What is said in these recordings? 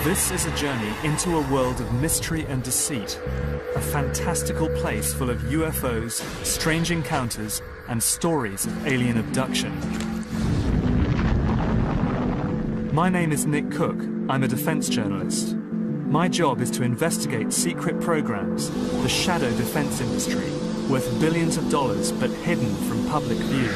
This is a journey into a world of mystery and deceit, a fantastical place full of UFOs, strange encounters, and stories of alien abduction. My name is Nick Cook. I'm a defense journalist. My job is to investigate secret programs, the shadow defense industry, worth billions of dollars but hidden from public view.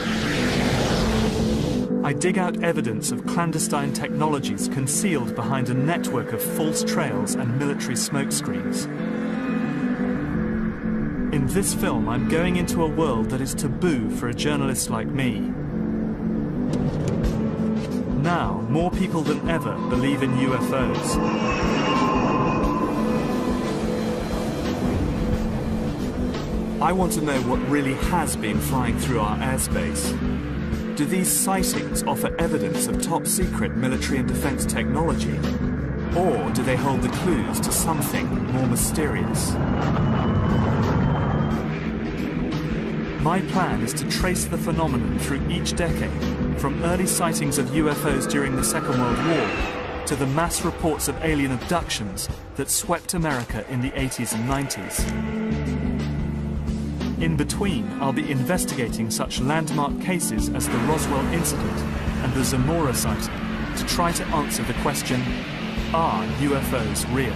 I dig out evidence of clandestine technologies concealed behind a network of false trails and military smokescreens. In this film, I'm going into a world that is taboo for a journalist like me. Now, more people than ever believe in UFOs. I want to know what really has been flying through our airspace. Do these sightings offer evidence of top-secret military and defense technology? Or do they hold the clues to something more mysterious? My plan is to trace the phenomenon through each decade, from early sightings of UFOs during the Second World War to the mass reports of alien abductions that swept America in the 80s and 90s. In between, I'll be investigating such landmark cases as the Roswell incident and the Zamora sighting to try to answer the question, are UFOs real?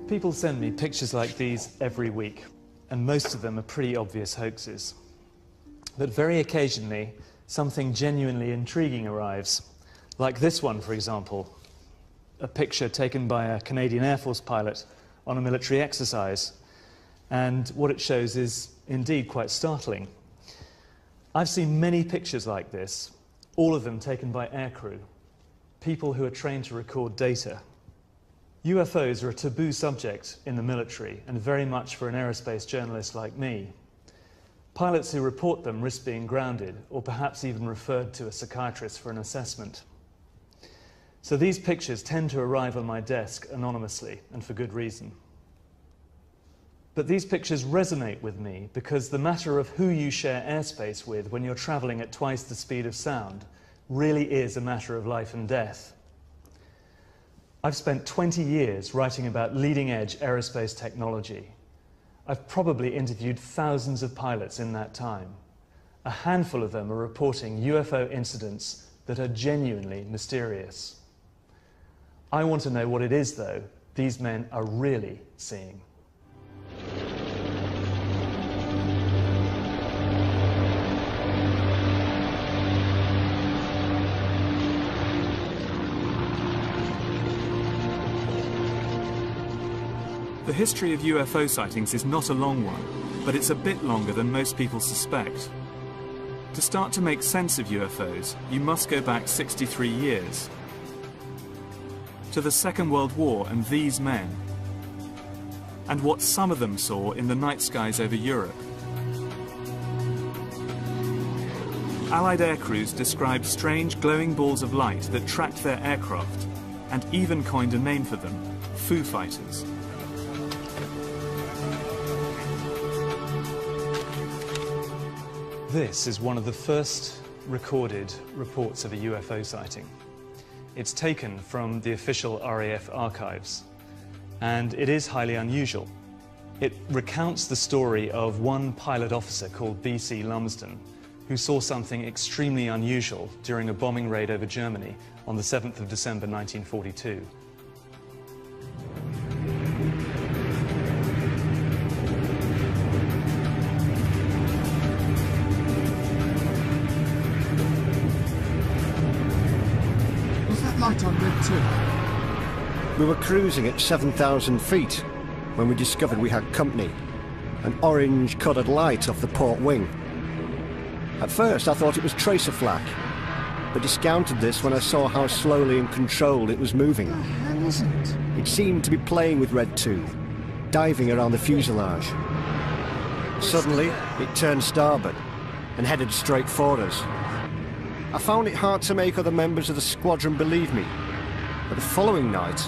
People send me pictures like these every week, and most of them are pretty obvious hoaxes. But very occasionally, something genuinely intriguing arrives. Like this one, for example, a picture taken by a Canadian Air Force pilot on a military exercise. And what it shows is indeed quite startling. I've seen many pictures like this, all of them taken by aircrew, people who are trained to record data. UFOs are a taboo subject in the military, and very much for an aerospace journalist like me. Pilots who report them risk being grounded, or perhaps even referred to a psychiatrist for an assessment. So these pictures tend to arrive on my desk anonymously, and for good reason. But these pictures resonate with me because the matter of who you share airspace with when you're traveling at twice the speed of sound really is a matter of life and death. I've spent 20 years writing about leading-edge aerospace technology. I've probably interviewed thousands of pilots in that time. A handful of them are reporting UFO incidents that are genuinely mysterious. I want to know what it is, though, these men are really seeing. The history of UFO sightings is not a long one, but it's a bit longer than most people suspect. To start to make sense of UFOs, you must go back 63 years. To the Second World War and these men, and what some of them saw in the night skies over Europe. Allied aircrews described strange glowing balls of light that tracked their aircraft, and even coined a name for them, Foo Fighters. This is one of the first recorded reports of a UFO sighting. It's taken from the official RAF archives, and it is highly unusual. It recounts the story of one pilot officer called B.C. Lumsden, who saw something extremely unusual during a bombing raid over Germany on the 7th of December 1942. On Red 2. We were cruising at 7,000 feet when we discovered we had company, an orange coloured light off the port wing. At first I thought it was tracer flak, but discounted this when I saw how slowly and controlled it was moving. What the hell is it? It seemed to be playing with Red 2, diving around the fuselage. Suddenly, it turned starboard and headed straight for us. I found it hard to make other members of the squadron believe me, but the following night,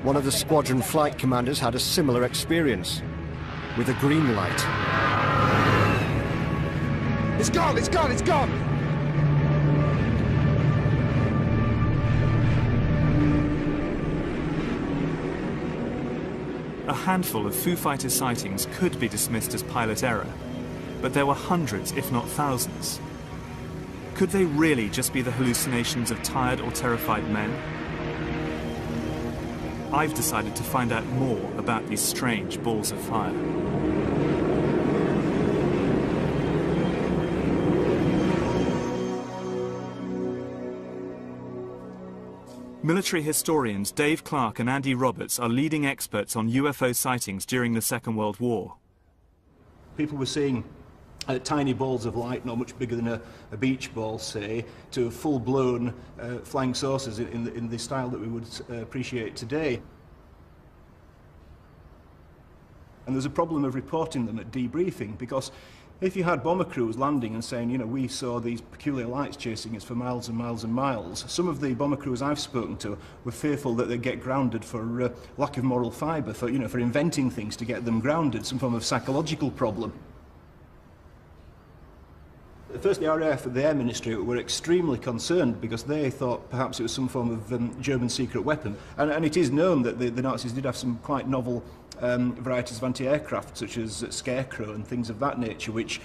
one of the squadron flight commanders had a similar experience, with a green light. It's gone! It's gone! It's gone! A handful of Foo Fighters sightings could be dismissed as pilot error, but there were hundreds, if not thousands. Could they really just be the hallucinations of tired or terrified men? I've decided to find out more about these strange balls of fire. Military historians Dave Clark and Andy Roberts are leading experts on UFO sightings during the Second World War. People were seeing tiny balls of light, not much bigger than a beach ball, say, to full-blown flying saucers in the style that we would appreciate today. And there's a problem of reporting them at debriefing, because if you had bomber crews landing and saying, you know, we saw these peculiar lights chasing us for miles and miles and miles, some of the bomber crews I've spoken to were fearful that they'd get grounded for lack of moral fibre, for inventing things to get them grounded, some form of psychological problem. First, the RAF and the Air Ministry were extremely concerned because they thought perhaps it was some form of German secret weapon. And it is known that the Nazis did have some quite novel varieties of anti-aircraft, such as Scarecrow and things of that nature, which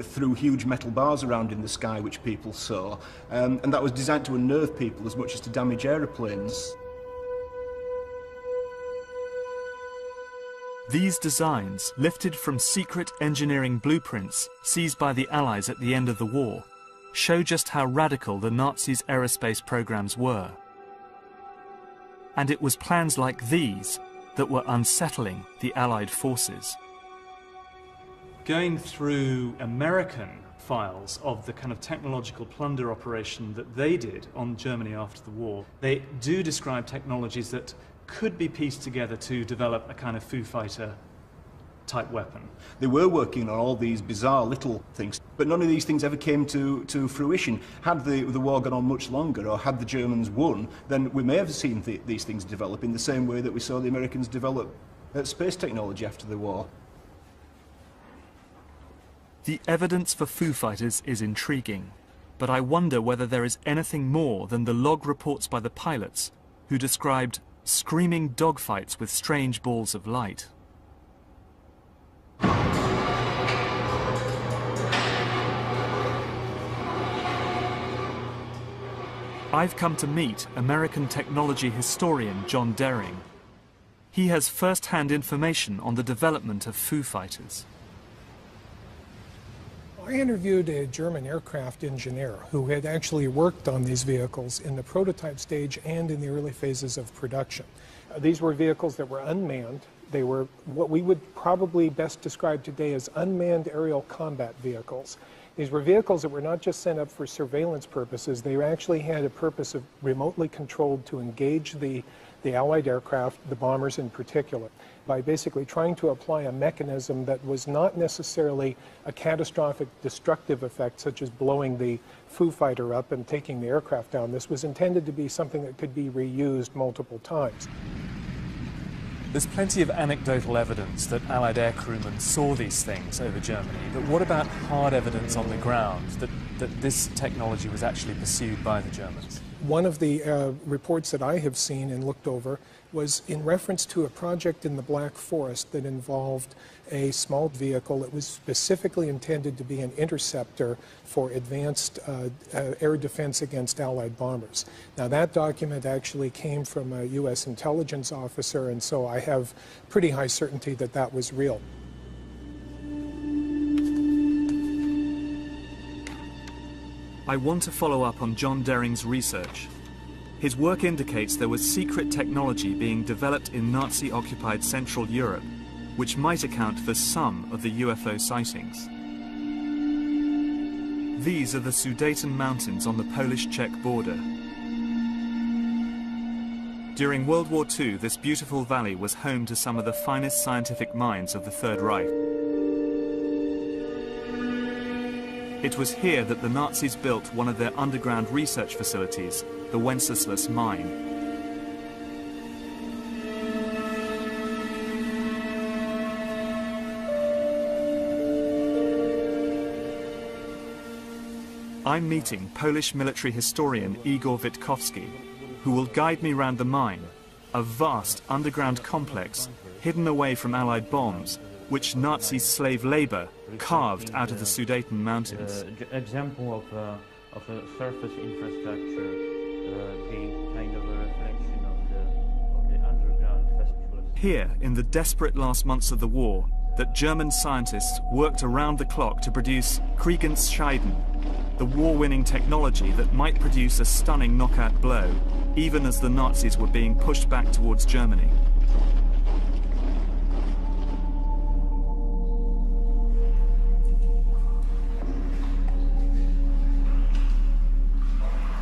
threw huge metal bars around in the sky, which people saw. And that was designed to unnerve people as much as to damage aeroplanes. These designs, lifted from secret engineering blueprints seized by the Allies at the end of the war, show just how radical the Nazis' aerospace programs were. And it was plans like these that were unsettling the Allied forces. Going through American files of the kind of technological plunder operation that they did on Germany after the war, they do describe technologies that could be pieced together to develop a kind of Foo Fighter type weapon. They were working on all these bizarre little things, but none of these things ever came to fruition. Had the war gone on much longer, or had the Germans won, then we may have seen these things develop in the same way that we saw the Americans develop space technology after the war. The evidence for Foo Fighters is intriguing, but I wonder whether there is anything more than the log reports by the pilots who described screaming dogfights with strange balls of light. I've come to meet American technology historian John Dering. He has first-hand information on the development of Foo Fighters. I interviewed a German aircraft engineer who had actually worked on these vehicles in the prototype stage and in the early phases of production. These were vehicles that were unmanned. They were what we would probably best describe today as unmanned aerial combat vehicles. These were vehicles that were not just sent up for surveillance purposes. They actually had a purpose of remotely controlled to engage the Allied aircraft, the bombers in particular, by basically trying to apply a mechanism that was not necessarily a catastrophic destructive effect, such as blowing the Foo Fighter up and taking the aircraft down. This was intended to be something that could be reused multiple times. There's plenty of anecdotal evidence that Allied air crewmen saw these things over Germany, but what about hard evidence on the ground that this technology was actually pursued by the Germans? One of the reports that I have seen and looked over was in reference to a project in the Black Forest that involved a small vehicle that was specifically intended to be an interceptor for advanced air defense against Allied bombers. Now that document actually came from a U.S. intelligence officer, and so I have pretty high certainty that that was real. I want to follow up on John Dering's research. His work indicates there was secret technology being developed in Nazi-occupied Central Europe, which might account for some of the UFO sightings. These are the Sudeten Mountains on the Polish-Czech border. During World War II, this beautiful valley was home to some of the finest scientific minds of the Third Reich. It was here that the Nazis built one of their underground research facilities, the Wenceslas mine. I'm meeting Polish military historian Igor Witkowski, who will guide me round the mine, a vast underground complex hidden away from Allied bombs, which Nazi slave labor carved out of the Sudeten mountains. Example of a surface infrastructure being kind of a reflection of the underground festival. Here, in the desperate last months of the war, that German scientists worked around the clock to produce Kriegensscheiden, the war-winning technology that might produce a stunning knockout blow, even as the Nazis were being pushed back towards Germany.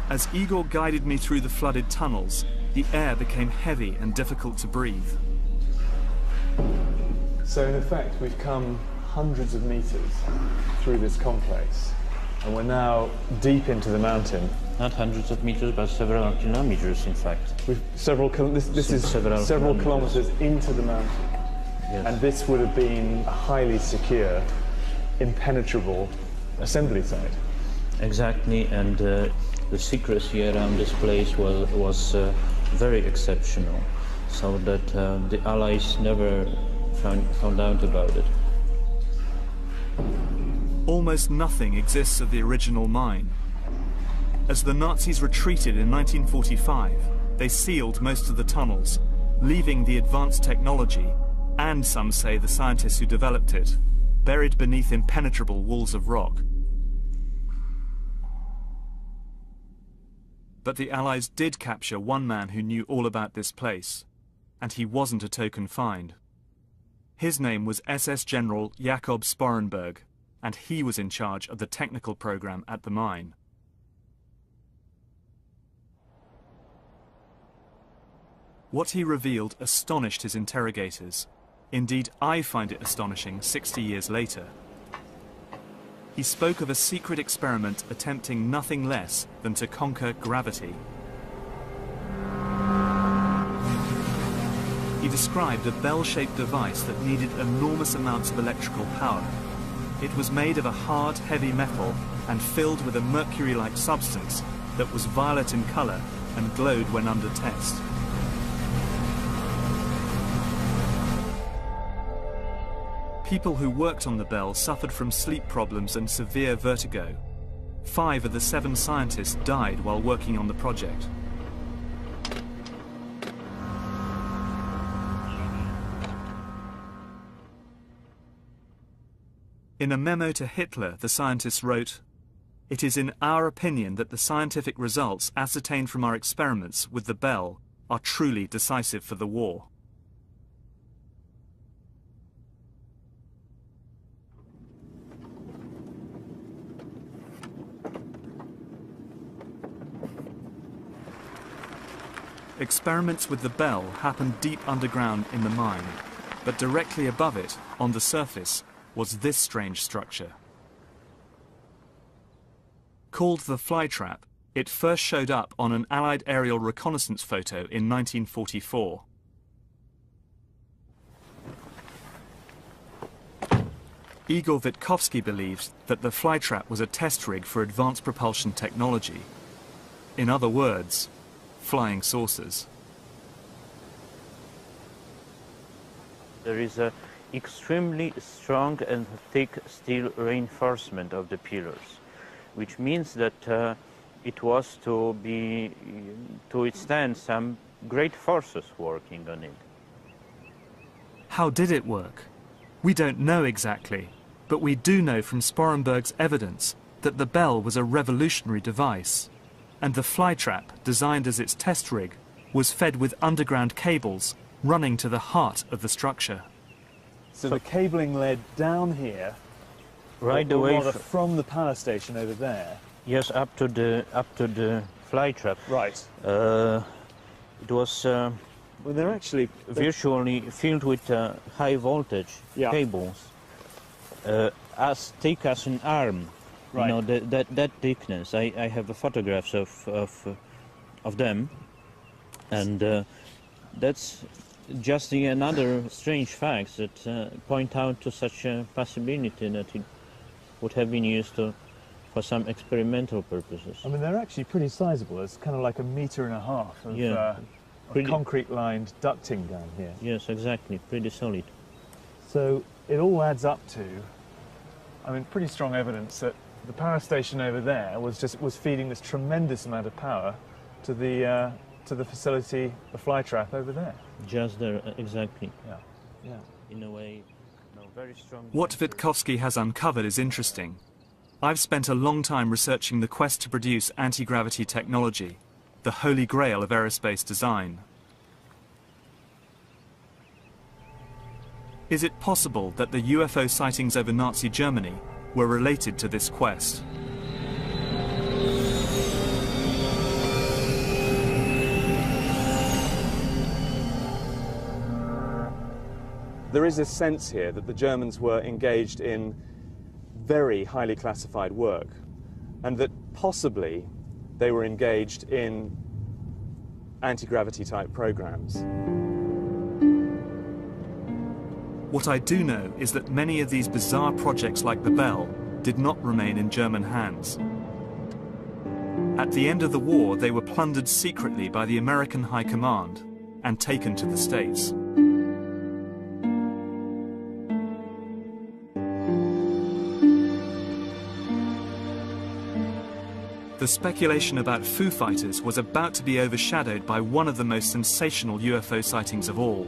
As Igor guided me through the flooded tunnels, the air became heavy and difficult to breathe. So in effect, we've come hundreds of meters through this complex, and we're now deep into the mountain. Not hundreds of meters, but several kilometers, in fact. This is several kilometers into the mountain. Yes. And this would have been a highly secure, impenetrable assembly site. Exactly, and the secrecy around this place was very exceptional, so that the Allies never found out about it. Almost nothing exists of the original mine. As the Nazis retreated in 1945, they sealed most of the tunnels, leaving the advanced technology, and some say the scientists who developed it, buried beneath impenetrable walls of rock. But the Allies did capture one man who knew all about this place, and he wasn't a token find. His name was SS General Jakob Sporenberg, and he was in charge of the technical program at the mine. What he revealed astonished his interrogators. Indeed, I find it astonishing 60 years later. He spoke of a secret experiment attempting nothing less than to conquer gravity. He described a bell-shaped device that needed enormous amounts of electrical power. It was made of a hard, heavy metal and filled with a mercury-like substance that was violet in color and glowed when under test. People who worked on the bell suffered from sleep problems and severe vertigo. 5 of the 7 scientists died while working on the project. In a memo to Hitler, the scientists wrote, "It is in our opinion that the scientific results ascertained from our experiments with the bell are truly decisive for the war." Experiments with the bell happened deep underground in the mine, but directly above it, on the surface, was this strange structure. Called the flytrap, it first showed up on an Allied aerial reconnaissance photo in 1944. Igor Witkowski believes that the flytrap was a test rig for advanced propulsion technology. In other words, flying saucers. There is a extremely strong and thick steel reinforcement of the pillars, which means that it was to withstand some great forces working on it. How did it work? We don't know exactly, but we do know from Sporenberg's evidence that the bell was a revolutionary device, and the flytrap, designed as its test rig, was fed with underground cables running to the heart of the structure. So the cabling led down here, Right or away rather from the power station over there. Yes, up to the flytrap. Right. It was Well, they're actually virtually filled with high voltage Yeah. cables, as thick as an arm. Right. You know, that thickness. I have photographs of them, and that's just another strange fact that point out to such a possibility that it would have been used for some experimental purposes. I mean, they're actually pretty sizable. It's kind of like 1.5 meters of, of concrete-lined ducting down here. Yes, exactly. Pretty solid. So it all adds up to, I mean, pretty strong evidence that the power station over there was feeding this tremendous amount of power to the facility, the fly trap over there. Just there, exactly. Yeah. In a way, no, very strong. What Witkowski has uncovered is interesting. I've spent a long time researching the quest to produce anti-gravity technology, the holy grail of aerospace design. Is it possible that the UFO sightings over Nazi Germany were related to this quest? There is a sense here that the Germans were engaged in very highly classified work, and that possibly they were engaged in anti-gravity type programs. What I do know is that many of these bizarre projects like the Bell did not remain in German hands. At the end of the war, they were plundered secretly by the American High Command and taken to the States. The speculation about Foo Fighters was about to be overshadowed by one of the most sensational UFO sightings of all,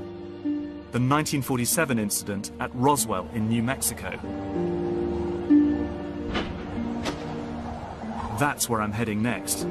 the 1947 incident at Roswell in New Mexico. That's where I'm heading next.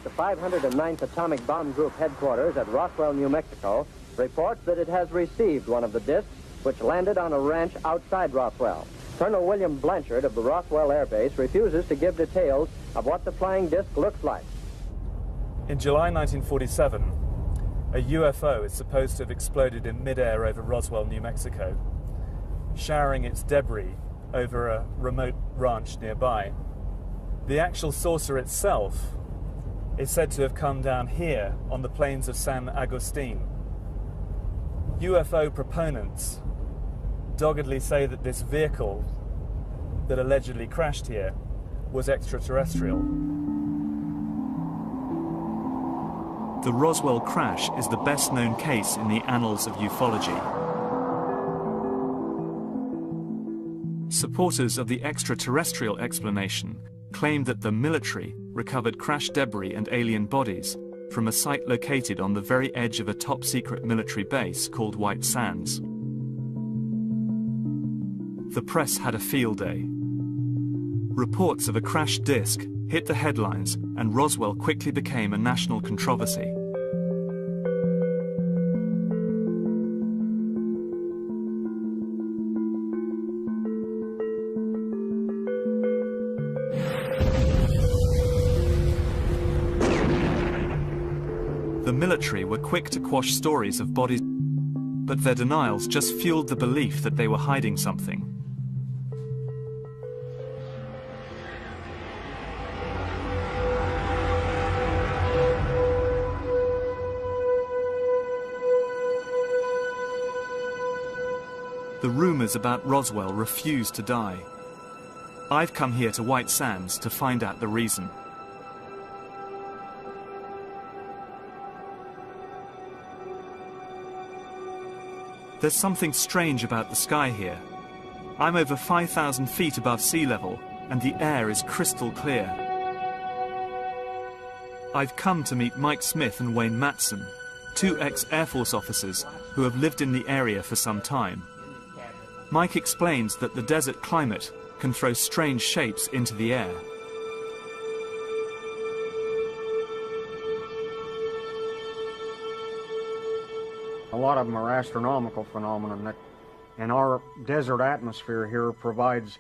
The 509th Atomic Bomb Group headquarters at Roswell, New Mexico, reports that it has received one of the discs which landed on a ranch outside Roswell. Colonel William Blanchard of the Roswell Air Base refuses to give details of what the flying disc looks like. In July 1947, a UFO is supposed to have exploded in midair over Roswell, New Mexico, showering its debris over a remote ranch nearby. The actual saucer itself is said to have come down here on the plains of San Agustin. UFO proponents doggedly say that this vehicle that allegedly crashed here was extraterrestrial. The Roswell crash is the best-known case in the annals of ufology. Supporters of the extraterrestrial explanation claim that the military recovered crash debris and alien bodies from a site located on the very edge of a top-secret military base called White Sands. The press had a field day. Reports of a crashed disc hit the headlines, and Roswell quickly became a national controversy. The military were quick to quash stories of bodies, but their denials just fueled the belief that they were hiding something. The rumors about Roswell refuse to die. I've come here to White Sands to find out the reason. There's something strange about the sky here. I'm over 5,000 feet above sea level, and the air is crystal clear. I've come to meet Mike Smith and Wayne Matson, two ex-Air Force officers who have lived in the area for some time. Mike explains that the desert climate can throw strange shapes into the air. A lot of them are astronomical phenomena, and our desert atmosphere here provides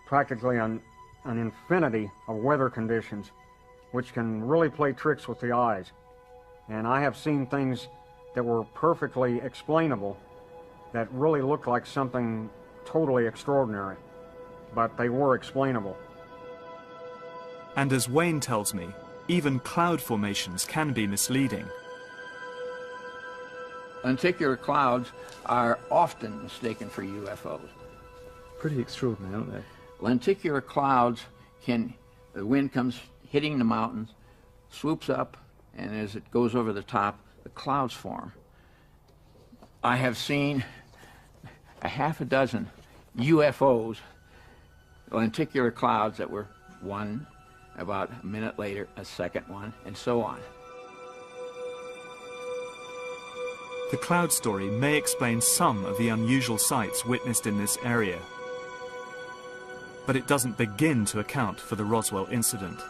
practically an infinity of weather conditions which can really play tricks with the eyes. And I have seen things that were perfectly explainable that really looked like something totally extraordinary, but they were explainable. And as Wayne tells me, even cloud formations can be misleading. Lenticular clouds are often mistaken for UFOs. Pretty extraordinary, aren't they? Lenticular clouds the wind comes hitting the mountains, swoops up, and as it goes over the top, the clouds form. I have seen a half a dozen UFOs, lenticular clouds that were one, about a minute later, a second one, and so on. The cloud story may explain some of the unusual sights witnessed in this area, but it doesn't begin to account for the Roswell incident.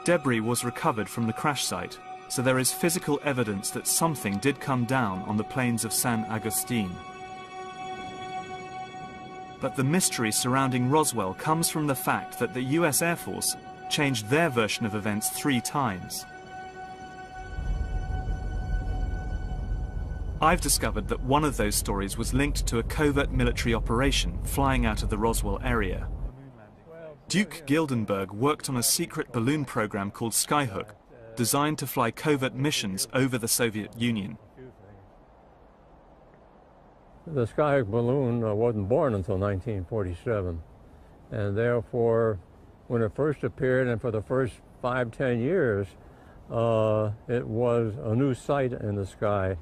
Debris was recovered from the crash site, so there is physical evidence that something did come down on the plains of San Agustin. But the mystery surrounding Roswell comes from the fact that the US Air Force changed their version of events 3 times. I've discovered that one of those stories was linked to a covert military operation flying out of the Roswell area. Duke Gildenberg worked on a secret balloon program called Skyhook, designed to fly covert missions over the Soviet Union. The Skyhook balloon wasn't born until 1947, and therefore, when it first appeared and for the first 5-10 years, it was a new sight in the sky.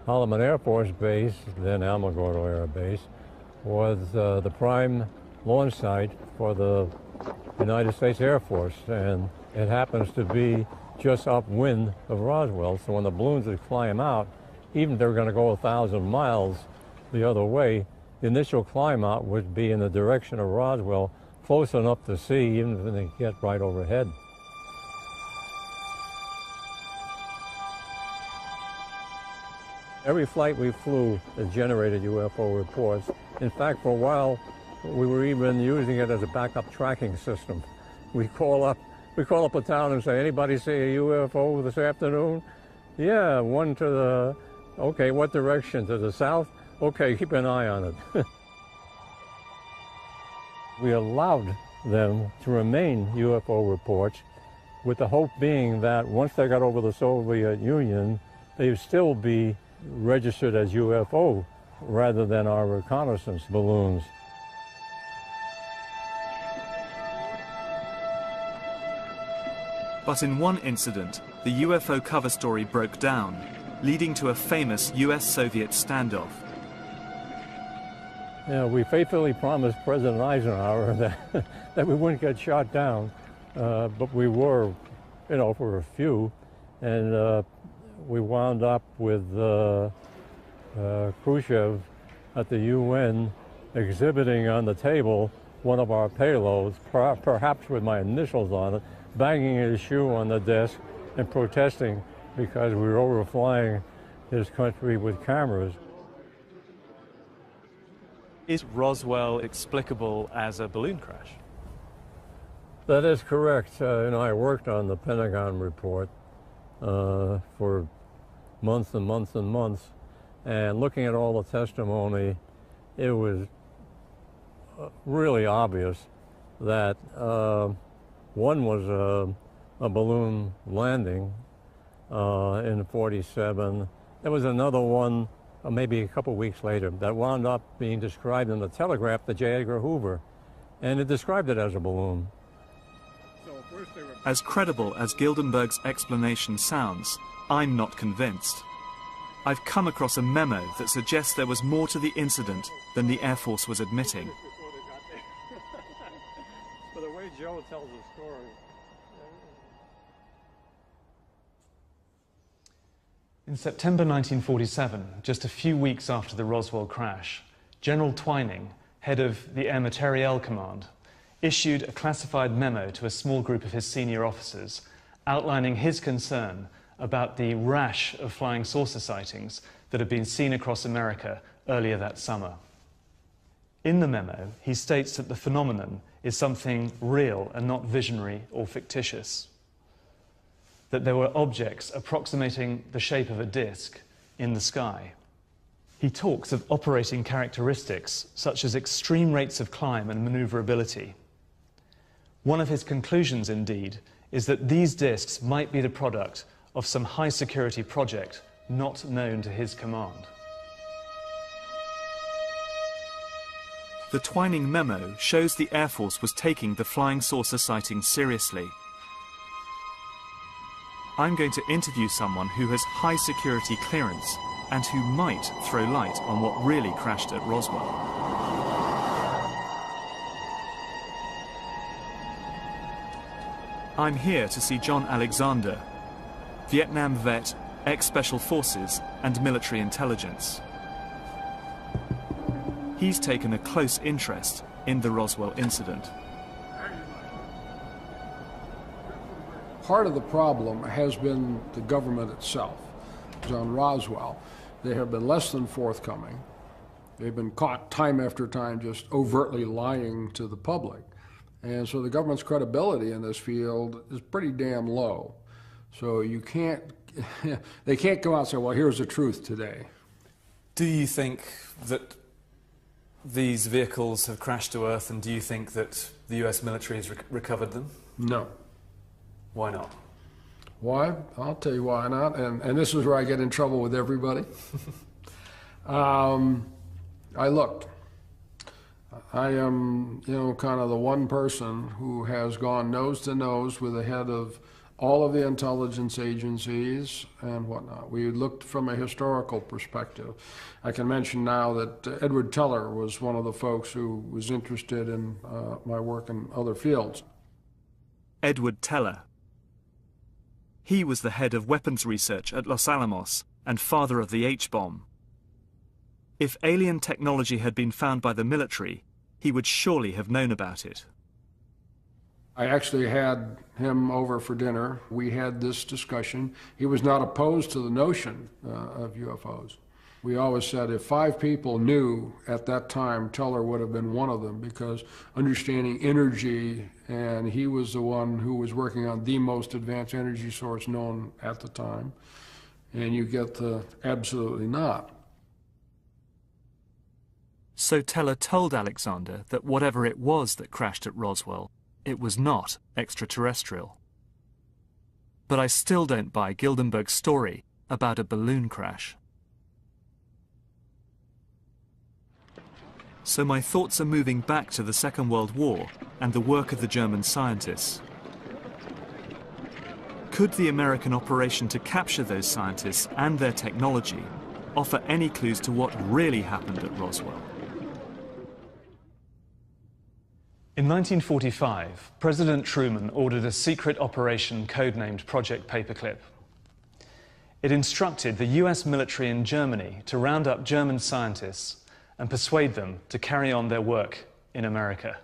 Holloman Air Force Base, then Alamogordo Air Base, was the prime launch site for the United States Air Force, and it happens to be just upwind of Roswell, so when the balloons would climb out, even if they were going to go 1,000 miles the other way, the initial climb out would be in the direction of Roswell, close enough to see, even if they get right overhead. Every flight we flew has generated UFO reports. In fact, for a while, we were even using it as a backup tracking system. We call up a town and say, anybody see a UFO this afternoon? Yeah, one to the, okay, what direction? To the south? Okay, keep an eye on it. We allowed them to remain UFO reports, with the hope being that once they got over the Soviet Union, they would still be registered as UFO rather than our reconnaissance balloons. But in one incident, the UFO cover story broke down, leading to a famous US-Soviet standoff. Yeah, we faithfully promised President Eisenhower that we wouldn't get shot down, but we were, for a few, and we wound up with Khrushchev at the UN exhibiting on the table one of our payloads, perhaps with my initials on it, banging his shoe on the desk and protesting because we were overflying his country with cameras. Is Roswell explicable as a balloon crash? That is correct. I worked on the Pentagon report for months and months and months, and looking at all the testimony, it was really obvious that one was a balloon landing in '47. There was another one maybe a couple weeks later that wound up being described in the Telegraph to J. Edgar Hoover, and it described it as a balloon. As credible as Gildenberg's explanation sounds, I'm not convinced. I've come across a memo that suggests there was more to the incident than the Air Force was admitting. But the way Joe tells the story. In September 1947, just a few weeks after the Roswell crash, General Twining, head of the Air Materiel Command, issued a classified memo to a small group of his senior officers outlining his concern about the rash of flying saucer sightings that had been seen across America earlier that summer. In the memo, he states that the phenomenon is something real and not visionary or fictitious, that there were objects approximating the shape of a disk in the sky. He talks of operating characteristics such as extreme rates of climb and maneuverability. One of his conclusions, indeed, is that these disks might be the product of some high-security project not known to his command. The Twining memo shows the Air Force was taking the flying saucer sighting seriously. I'm going to interview someone who has high security clearance and who might throw light on what really crashed at Roswell. I'm here to see John Alexander, Vietnam vet, ex-Special Forces and military intelligence. He's taken a close interest in the Roswell incident. Part of the problem has been the government itself. On Roswell, they have been less than forthcoming. They've been caught time after time just overtly lying to the public. And so the government's credibility in this field is pretty damn low. So you can't, they can't come out and say, well, here's the truth today. Do you think that these vehicles have crashed to Earth, and do you think that the US military has recovered them? No. Why not? Why? I'll tell you why not, and this is where I get in trouble with everybody. I looked. I am, kind of the one person who has gone nose to nose with the head of all of the intelligence agencies and whatnot. We looked from a historical perspective. I can mention now that Edward Teller was one of the folks who was interested in my work in other fields. Edward Teller. He was the head of weapons research at Los Alamos and father of the H-bomb. If alien technology had been found by the military, he would surely have known about it. I actually had him over for dinner. We had this discussion. He was not opposed to the notion of UFOs. We always said if 5 people knew at that time, Teller would have been one of them, because understanding energy, and he was the one who was working on the most advanced energy source known at the time, and you get the absolutely not. So Teller told Alexander that whatever it was that crashed at Roswell, it was not extraterrestrial. But I still don't buy Gildenberg's story about a balloon crash. So my thoughts are moving back to the Second World War and the work of the German scientists. Could the American operation to capture those scientists and their technology offer any clues to what really happened at Roswell? In 1945, President Truman ordered a secret operation codenamed Project Paperclip. It instructed the US military in Germany to round up German scientists and persuade them to carry on their work in America.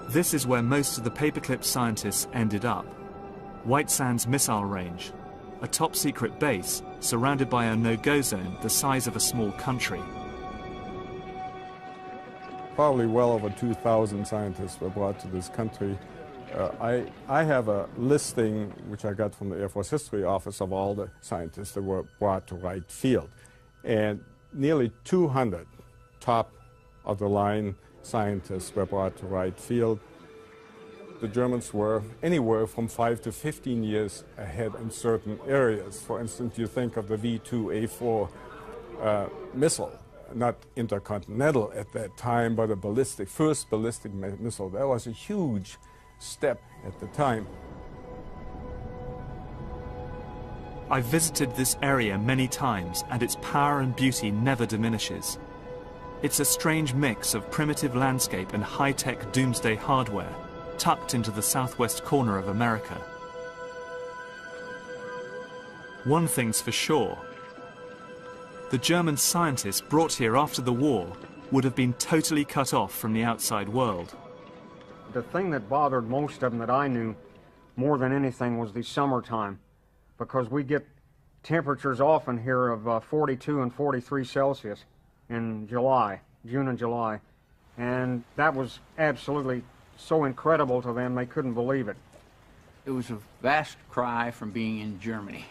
This is where most of the Paperclip scientists ended up. White Sands Missile Range, a top-secret base surrounded by a no-go zone the size of a small country. Probably well over 2,000 scientists were brought to this country. I have a listing, which I got from the Air Force History Office, of all the scientists that were brought to Wright Field. And nearly 200 top-of-the-line scientists were brought to Wright Field. The Germans were anywhere from 5 to 15 years ahead in certain areas. For instance, you think of the V-2A4 missile, not intercontinental at that time, but a first ballistic missile. That was a huge step at the time. I've visited this area many times, and its power and beauty never diminishes. It's a strange mix of primitive landscape and high-tech doomsday hardware, tucked into the southwest corner of America. One thing's for sure. The German scientists brought here after the war would have been totally cut off from the outside world. The thing that bothered most of them that I knew more than anything was the summertime, because we get temperatures often here of 42 and 43 Celsius in July, June and July. And that was absolutely so incredible to them, they couldn't believe it. It was a vast cry from being in Germany,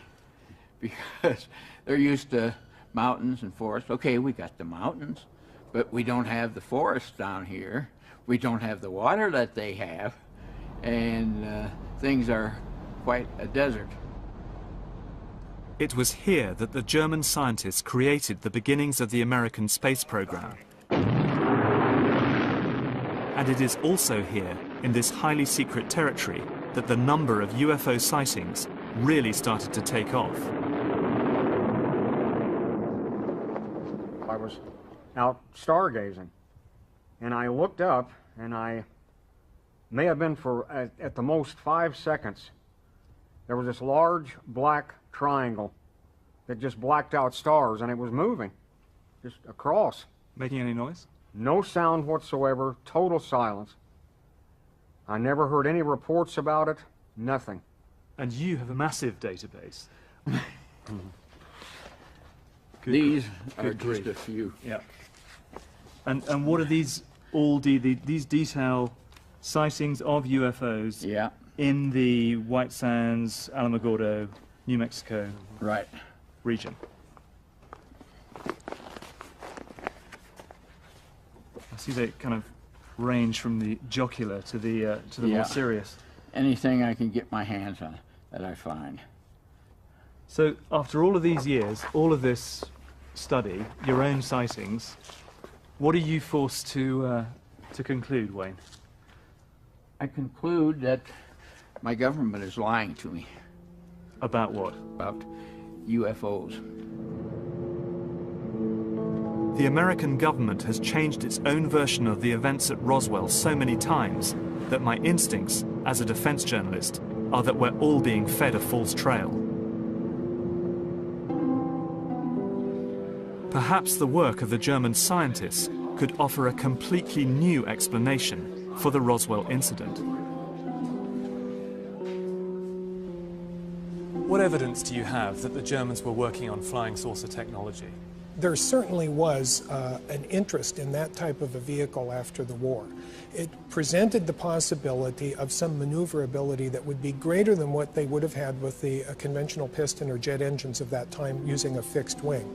because they're used to mountains and forests. Okay, we got the mountains, but we don't have the forests down here. We don't have the water that they have, and things are quite a desert. It was here that the German scientists created the beginnings of the American space program. And it is also here, in this highly secret territory, that the number of UFO sightings really started to take off. I was out stargazing, and I looked up, and I may have been for, at the most, 5 seconds. There was this large black triangle that just blacked out stars, and it was moving, just across. Making any noise? No sound whatsoever, total silence. I never heard any reports about it, nothing. And you have a massive database. These are just a few. Yeah. And what are these all these detail sightings of UFOs Yeah. in the White Sands, Alamogordo, New Mexico Right. region? I see they kind of range from the jocular to the Yeah. more serious. Anything I can get my hands on that I find. So after all of these years, all of this study, your own sightings, what are you forced to conclude, Wayne? I conclude that my government is lying to me. About what? About UFOs. The American government has changed its own version of the events at Roswell so many times that my instincts, as a defense journalist, are that we're all being fed a false trail. Perhaps the work of the German scientists could offer a completely new explanation for the Roswell incident. What evidence do you have that the Germans were working on flying saucer technology? There certainly was an interest in that type of a vehicle after the war. It presented the possibility of some maneuverability that would be greater than what they would have had with the conventional piston or jet engines of that time using a fixed wing.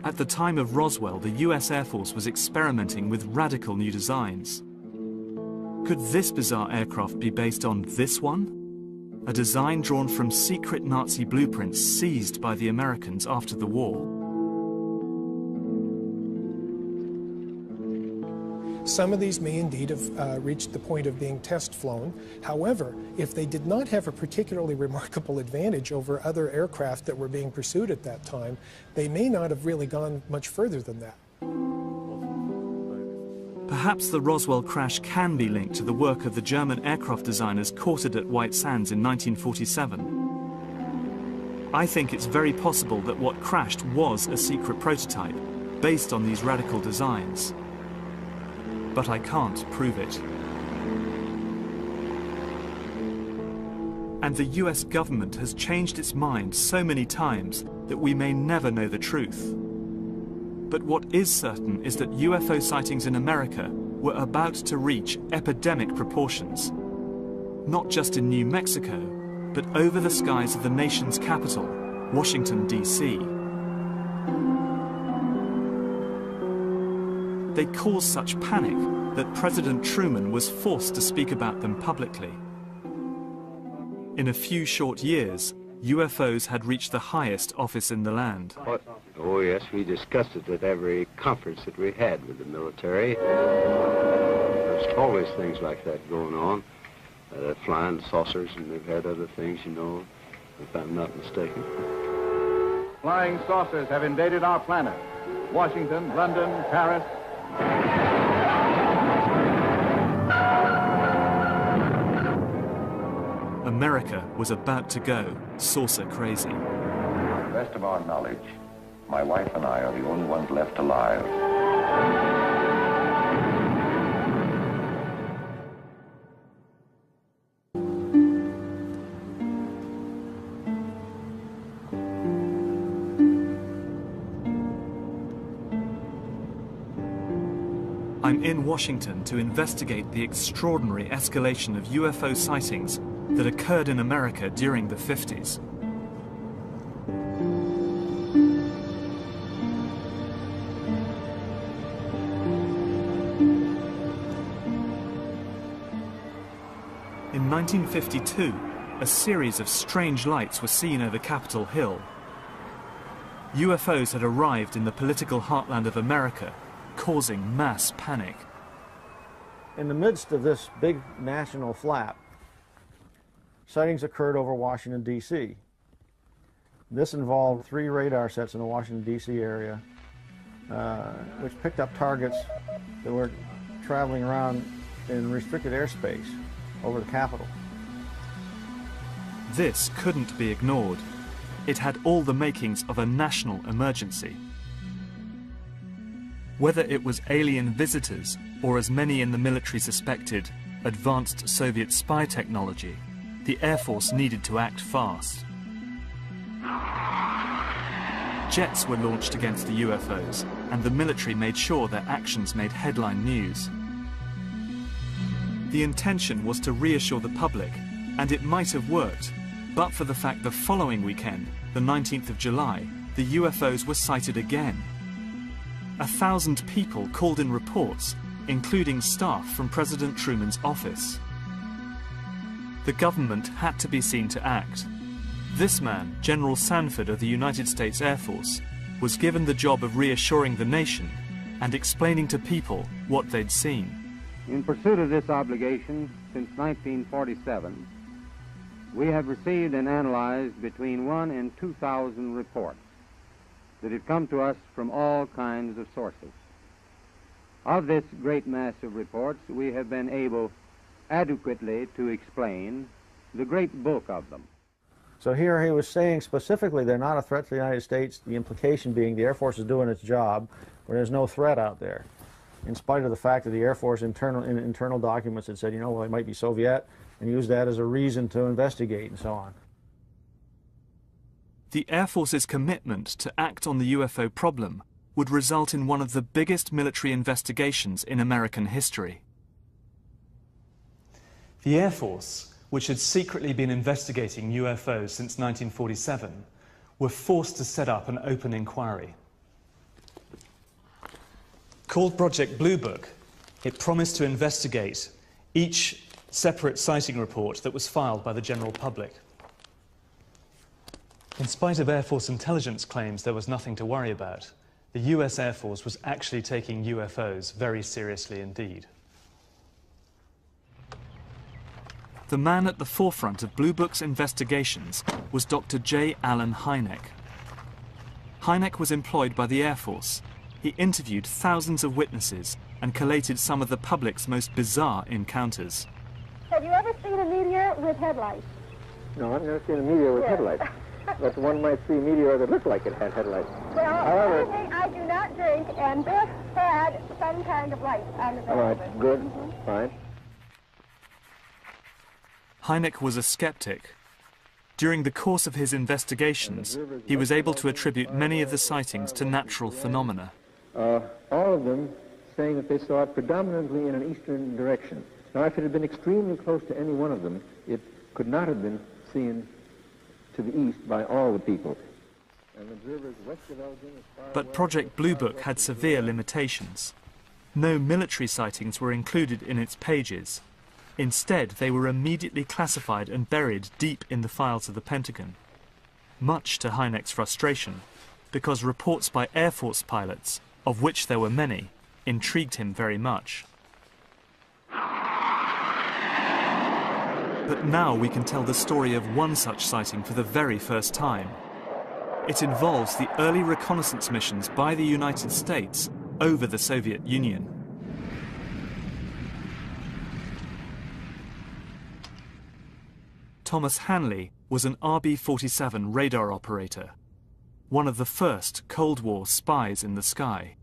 At the time of Roswell, the US Air Force was experimenting with radical new designs. Could this bizarre aircraft be based on this one? A design drawn from secret Nazi blueprints seized by the Americans after the war. Some of these may indeed have reached the point of being test flown. However, if they did not have a particularly remarkable advantage over other aircraft that were being pursued at that time, they may not have really gone much further than that. Perhaps the Roswell crash can be linked to the work of the German aircraft designers quartered at White Sands in 1947. I think it's very possible that what crashed was a secret prototype based on these radical designs. But I can't prove it. And the US government has changed its mind so many times that we may never know the truth. But what is certain is that UFO sightings in America were about to reach epidemic proportions. Not just in New Mexico, but over the skies of the nation's capital, Washington, D.C. They caused such panic that President Truman was forced to speak about them publicly. In a few short years, UFOs had reached the highest office in the land. Oh, yes, we discussed it at every conference that we had with the military. There's always things like that going on. Flying saucers, and they've had other things, you know, if I'm not mistaken. Flying saucers have invaded our planet. Washington, London, Paris. America was about to go saucer crazy. To the best of our knowledge, My wife and I are the only ones left alive. I'm in Washington to investigate the extraordinary escalation of UFO sightings that occurred in America during the 50s. In 1952, a series of strange lights were seen over Capitol Hill. UFOs had arrived in the political heartland of America, causing mass panic. In the midst of this big national flap, sightings occurred over Washington, D.C. This involved 3 radar sets in the Washington, D.C. area, which picked up targets that were traveling around in restricted airspace over the Capitol. This couldn't be ignored. It had all the makings of a national emergency. Whether it was alien visitors, or as many in the military suspected, advanced Soviet spy technology, the Air Force needed to act fast. Jets were launched against the UFOs, and the military made sure their actions made headline news. The intention was to reassure the public, and it might have worked, but for the fact the following weekend, the 19th of July, the UFOs were sighted again. 1,000 people called in reports, including staff from President Truman's office. The government had to be seen to act. This man, General Sanford of the United States Air Force, was given the job of reassuring the nation and explaining to people what they'd seen. In pursuit of this obligation, since 1947, we have received and analyzed between 1,000 and 2,000 reports that have come to us from all kinds of sources. Of this great mass of reports, we have been able adequately to explain the great bulk of them. So here he was saying specifically they're not a threat to the United States, the implication being the Air Force is doing its job, where there's no threat out there, in spite of the fact that the Air Force in internal documents had said, you know, well, they might be Soviet, and used that as a reason to investigate and so on. The Air Force's commitment to act on the UFO problem would result in one of the biggest military investigations in American history. The Air Force, which had secretly been investigating UFOs since 1947, were forced to set up an open inquiry. Called Project Blue Book, it promised to investigate each separate sighting report that was filed by the general public. In spite of Air Force intelligence claims there was nothing to worry about, the US Air Force was actually taking UFOs very seriously indeed. The man at the forefront of Blue Book's investigations was Dr. J. Allen Hynek. Hynek was employed by the Air Force. He interviewed thousands of witnesses and collated some of the public's most bizarre encounters. Have you ever seen a meteor with headlights? No, I've never seen a meteor with headlights. But one might see a meteor that looked like it had headlights. Well, however, I do not drink, and this had some kind of light on the back. All right, good, fine. Hynek was a skeptic. During the course of his investigations, he was able to attribute many of the sightings to natural phenomena. All of them saying that they saw it predominantly in an eastern direction. Now, if it had been extremely close to any one of them, it could not have been seen to the east by all the people. And observers west of Elgin, But Project Blue Book had severe limitations. No military sightings were included in its pages. Instead, they were immediately classified and buried deep in the files of the Pentagon. Much to Hynek's frustration, because reports by Air Force pilots, of which there were many, intrigued him very much. But now we can tell the story of one such sighting for the very first time. It involves the early reconnaissance missions by the United States over the Soviet Union. Thomas Hanley was an RB-47 radar operator. one of the first Cold War spies in the sky.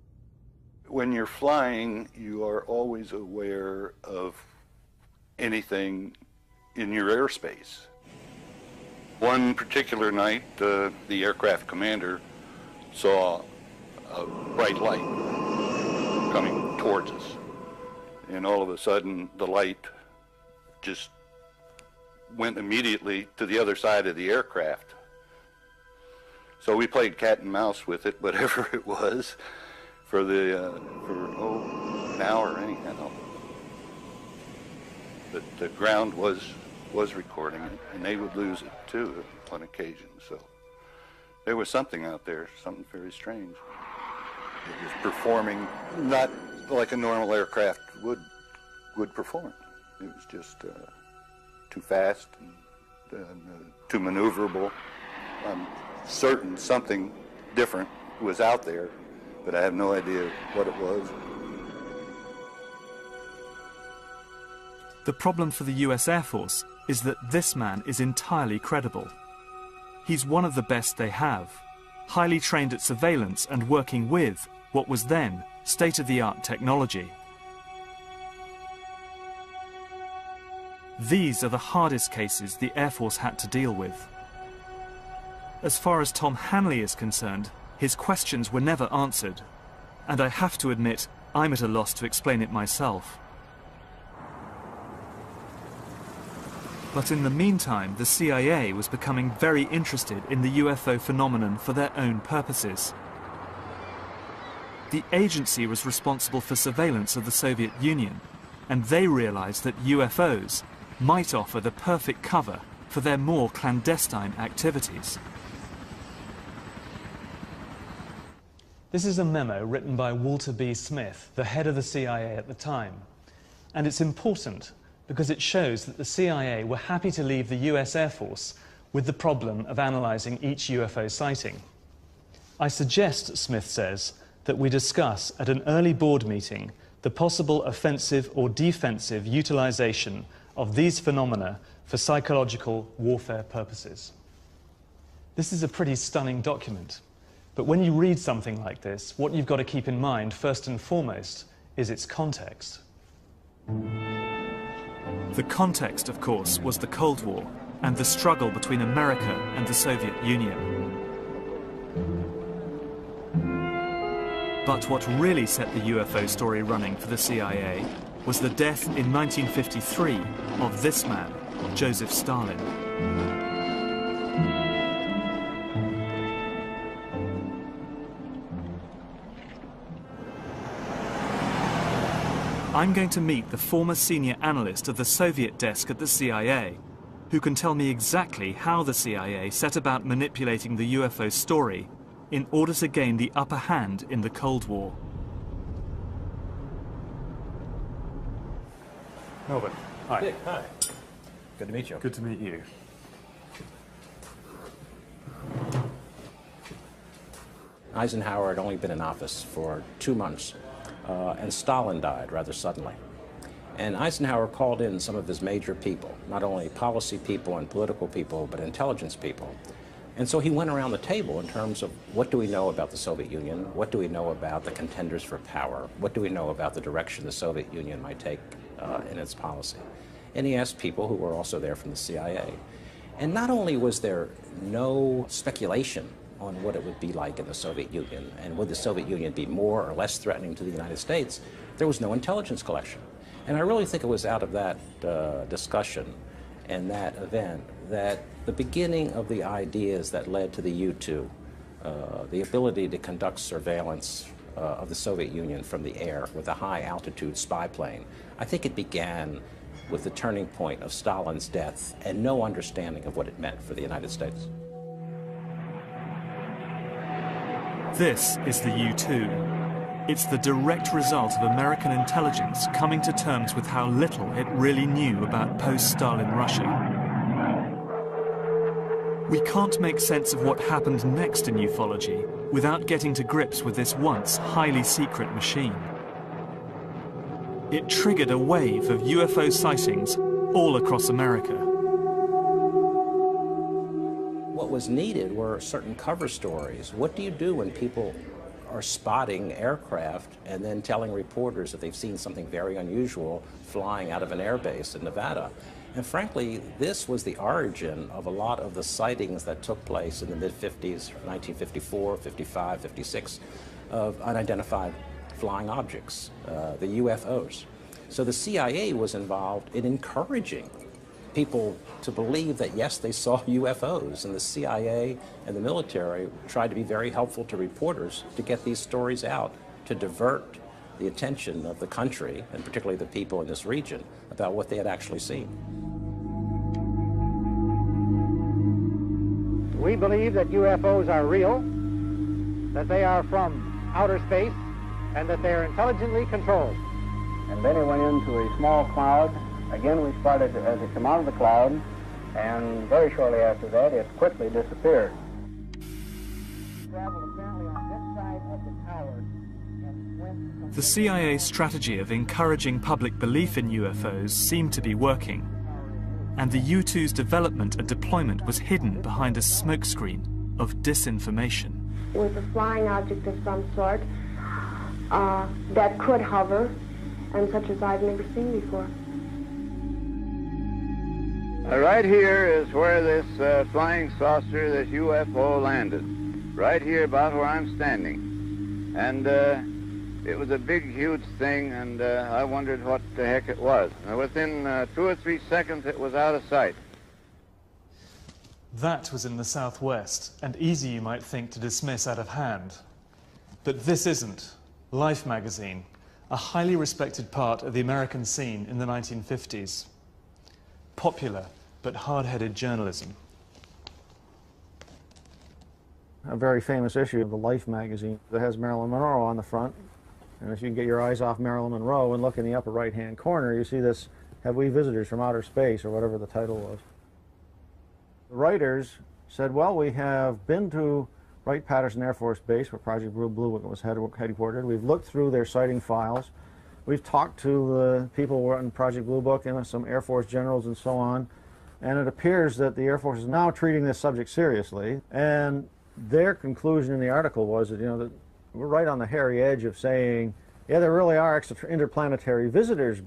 When you're flying, you are always aware of anything in your airspace. One particular night, the aircraft commander saw a bright light coming towards us. And all of a sudden, the light just went immediately to the other side of the aircraft. So we played cat and mouse with it, whatever it was, for an hour anyhow. But the ground was recording it, and they would lose it too on occasion. So there was something out there, something very strange. It was performing not like a normal aircraft would perform. It was just too fast and too maneuverable. I'm certain something different was out there, but I have no idea what it was. The problem for the US Air Force is that this man is entirely credible. He's one of the best they have, highly trained at surveillance and working with what was then state-of-the-art technology. These are the hardest cases the Air Force had to deal with. As far as Tom Hanley is concerned, his questions were never answered, and I have to admit, I'm at a loss to explain it myself. But in the meantime, the CIA was becoming very interested in the UFO phenomenon for their own purposes. The agency was responsible for surveillance of the Soviet Union, and they realized that UFOs might offer the perfect cover for their more clandestine activities. This is a memo written by Walter B. Smith, the head of the CIA at the time. And it's important because it shows that the CIA were happy to leave the US Air Force with the problem of analysing each UFO sighting. I suggest, Smith says, that we discuss at an early board meeting the possible offensive or defensive utilisation of these phenomena for psychological warfare purposes. This is a pretty stunning document. But when you read something like this, what you've got to keep in mind, first and foremost, is its context. The context, of course, was the Cold War and the struggle between America and the Soviet Union. But what really set the UFO story running for the CIA was the death in 1953 of this man, Joseph Stalin. I'm going to meet the former senior analyst of the Soviet desk at the CIA, who can tell me exactly how the CIA set about manipulating the UFO story in order to gain the upper hand in the Cold War. Melvin, hi. Dick, hi. Good to meet you. Good to meet you. Eisenhower had only been in office for 2 months, and Stalin died rather suddenly. And Eisenhower called in some of his major people, not only policy people and political people, but intelligence people. And so he went around the table in terms of what do we know about the Soviet Union, what do we know about the contenders for power, what do we know about the direction the Soviet Union might take in its policy. And he asked people who were also there from the CIA. And not only was there no speculation on what it would be like in the Soviet Union, and would the Soviet Union be more or less threatening to the United States, there was no intelligence collection. And I really think it was out of that discussion and that event that the beginning of the ideas that led to the U-2, the ability to conduct surveillance of the Soviet Union from the air with a high-altitude spy plane, I think it began with the turning point of Stalin's death and no understanding of what it meant for the United States. This is the U-2. It's the direct result of American intelligence coming to terms with how little it really knew about post-Stalin Russia. We can't make sense of what happened next in ufology without getting to grips with this once highly secret machine. It triggered a wave of UFO sightings all across America. What was needed were certain cover stories. What do you do when people are spotting aircraft and then telling reporters that they've seen something very unusual flying out of an airbase in Nevada? And frankly, this was the origin of a lot of the sightings that took place in the mid-50s, 1954, 55, 56, of unidentified flying objects, the UFOs. So the CIA was involved in encouraging people to believe that, yes, they saw UFOs, and the CIA and the military tried to be very helpful to reporters to get these stories out, to divert the attention of the country, and particularly the people in this region, about what they had actually seen. We believe that UFOs are real, that they are from outer space, and that they are intelligently controlled. And then it went into a small cloud. Again, we spotted it as it came out of the cloud, and very shortly after that, it quickly disappeared. Traveled apparently on this side of the tower and went from The CIA's strategy of encouraging public belief in UFOs seemed to be working, and the U-2's development and deployment was hidden behind a smokescreen of disinformation. With a flying object of some sort that could hover, and such as I've never seen before. Right here is where this flying saucer, this UFO, landed. Right here, about where I'm standing. And it was a big, huge thing, and I wondered what the heck it was. And within 2 or 3 seconds, it was out of sight. That was in the southwest, and easy, you might think, to dismiss out of hand. But this isn't. Life magazine, a highly respected part of the American scene in the 1950s. Popular, but hard-headed journalism. A very famous issue of the Life magazine that has Marilyn Monroe on the front. And if you can get your eyes off Marilyn Monroe and look in the upper right-hand corner, you see this, "Have we visitors from outer space?" or whatever the title was. The writers said, well, we have been to Wright-Patterson Air Force Base, where Project Blue Book was headquartered. We've looked through their sighting files. We've talked to the people who were in Project Blue Book and some Air Force generals and so on. And it appears that the Air Force is now treating this subject seriously. And their conclusion in the article was that, that we're right on the hairy edge of saying, yeah, there really are interplanetary visitors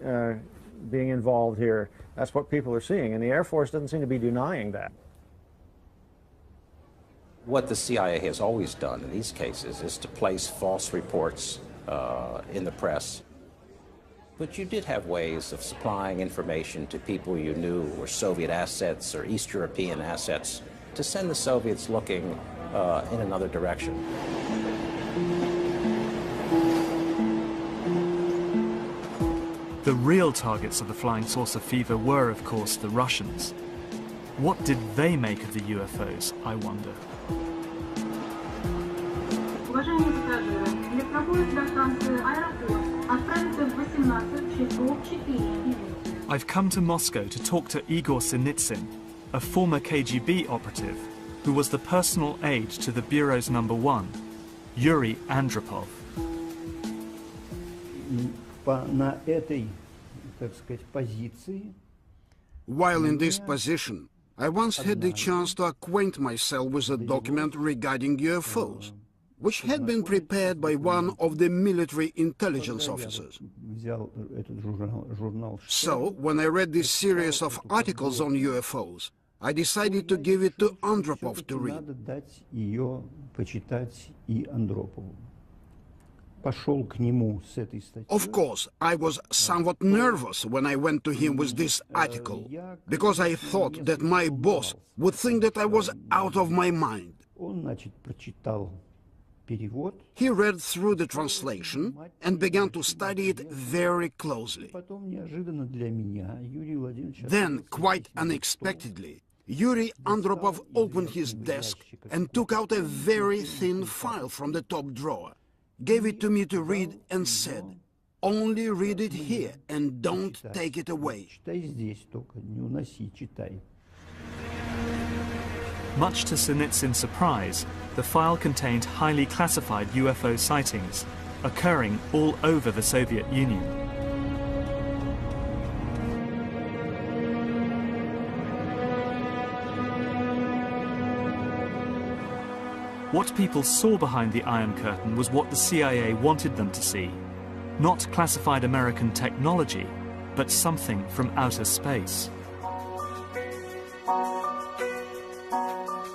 being involved here. That's what people are seeing. And the Air Force doesn't seem to be denying that. What the CIA has always done in these cases is to place false reports in the press. But you did have ways of supplying information to people you knew were Soviet assets or East European assets to send the Soviets looking in another direction. The real targets of the flying saucer fever were, of course, the Russians. What did they make of the UFOs, I wonder? I've come to Moscow to talk to Igor Sinitsyn, a former KGB operative who was the personal aide to the Bureau's #1, Yuri Andropov. While in this position, I once had the chance to acquaint myself with a document regarding UFOs, which had been prepared by one of the military intelligence officers. So, when I read this series of articles on UFOs, I decided to give it to Andropov to read. Of course, I was somewhat nervous when I went to him with this article, because I thought that my boss would think that I was out of my mind. He read through the translation and began to study it very closely. Then, quite unexpectedly, Yuri Andropov opened his desk and took out a very thin file from the top drawer, gave it to me to read and said, "Only read it here and don't take it away." Much to Sinitsyn's surprise, the file contained highly classified UFO sightings occurring all over the Soviet Union. What people saw behind the Iron Curtain was what the CIA wanted them to see. Not classified American technology, but something from outer space.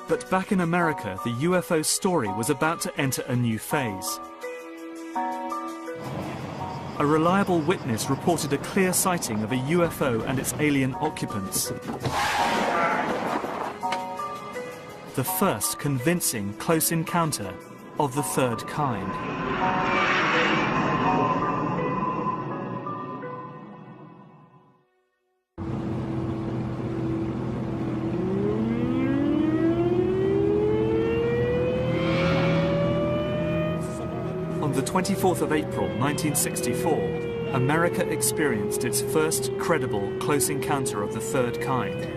But back in America, the UFO story was about to enter a new phase. A reliable witness reported a clear sighting of a UFO and its alien occupants. The first convincing close encounter of the third kind. On the 24th of April 1964, America experienced its first credible close encounter of the third kind.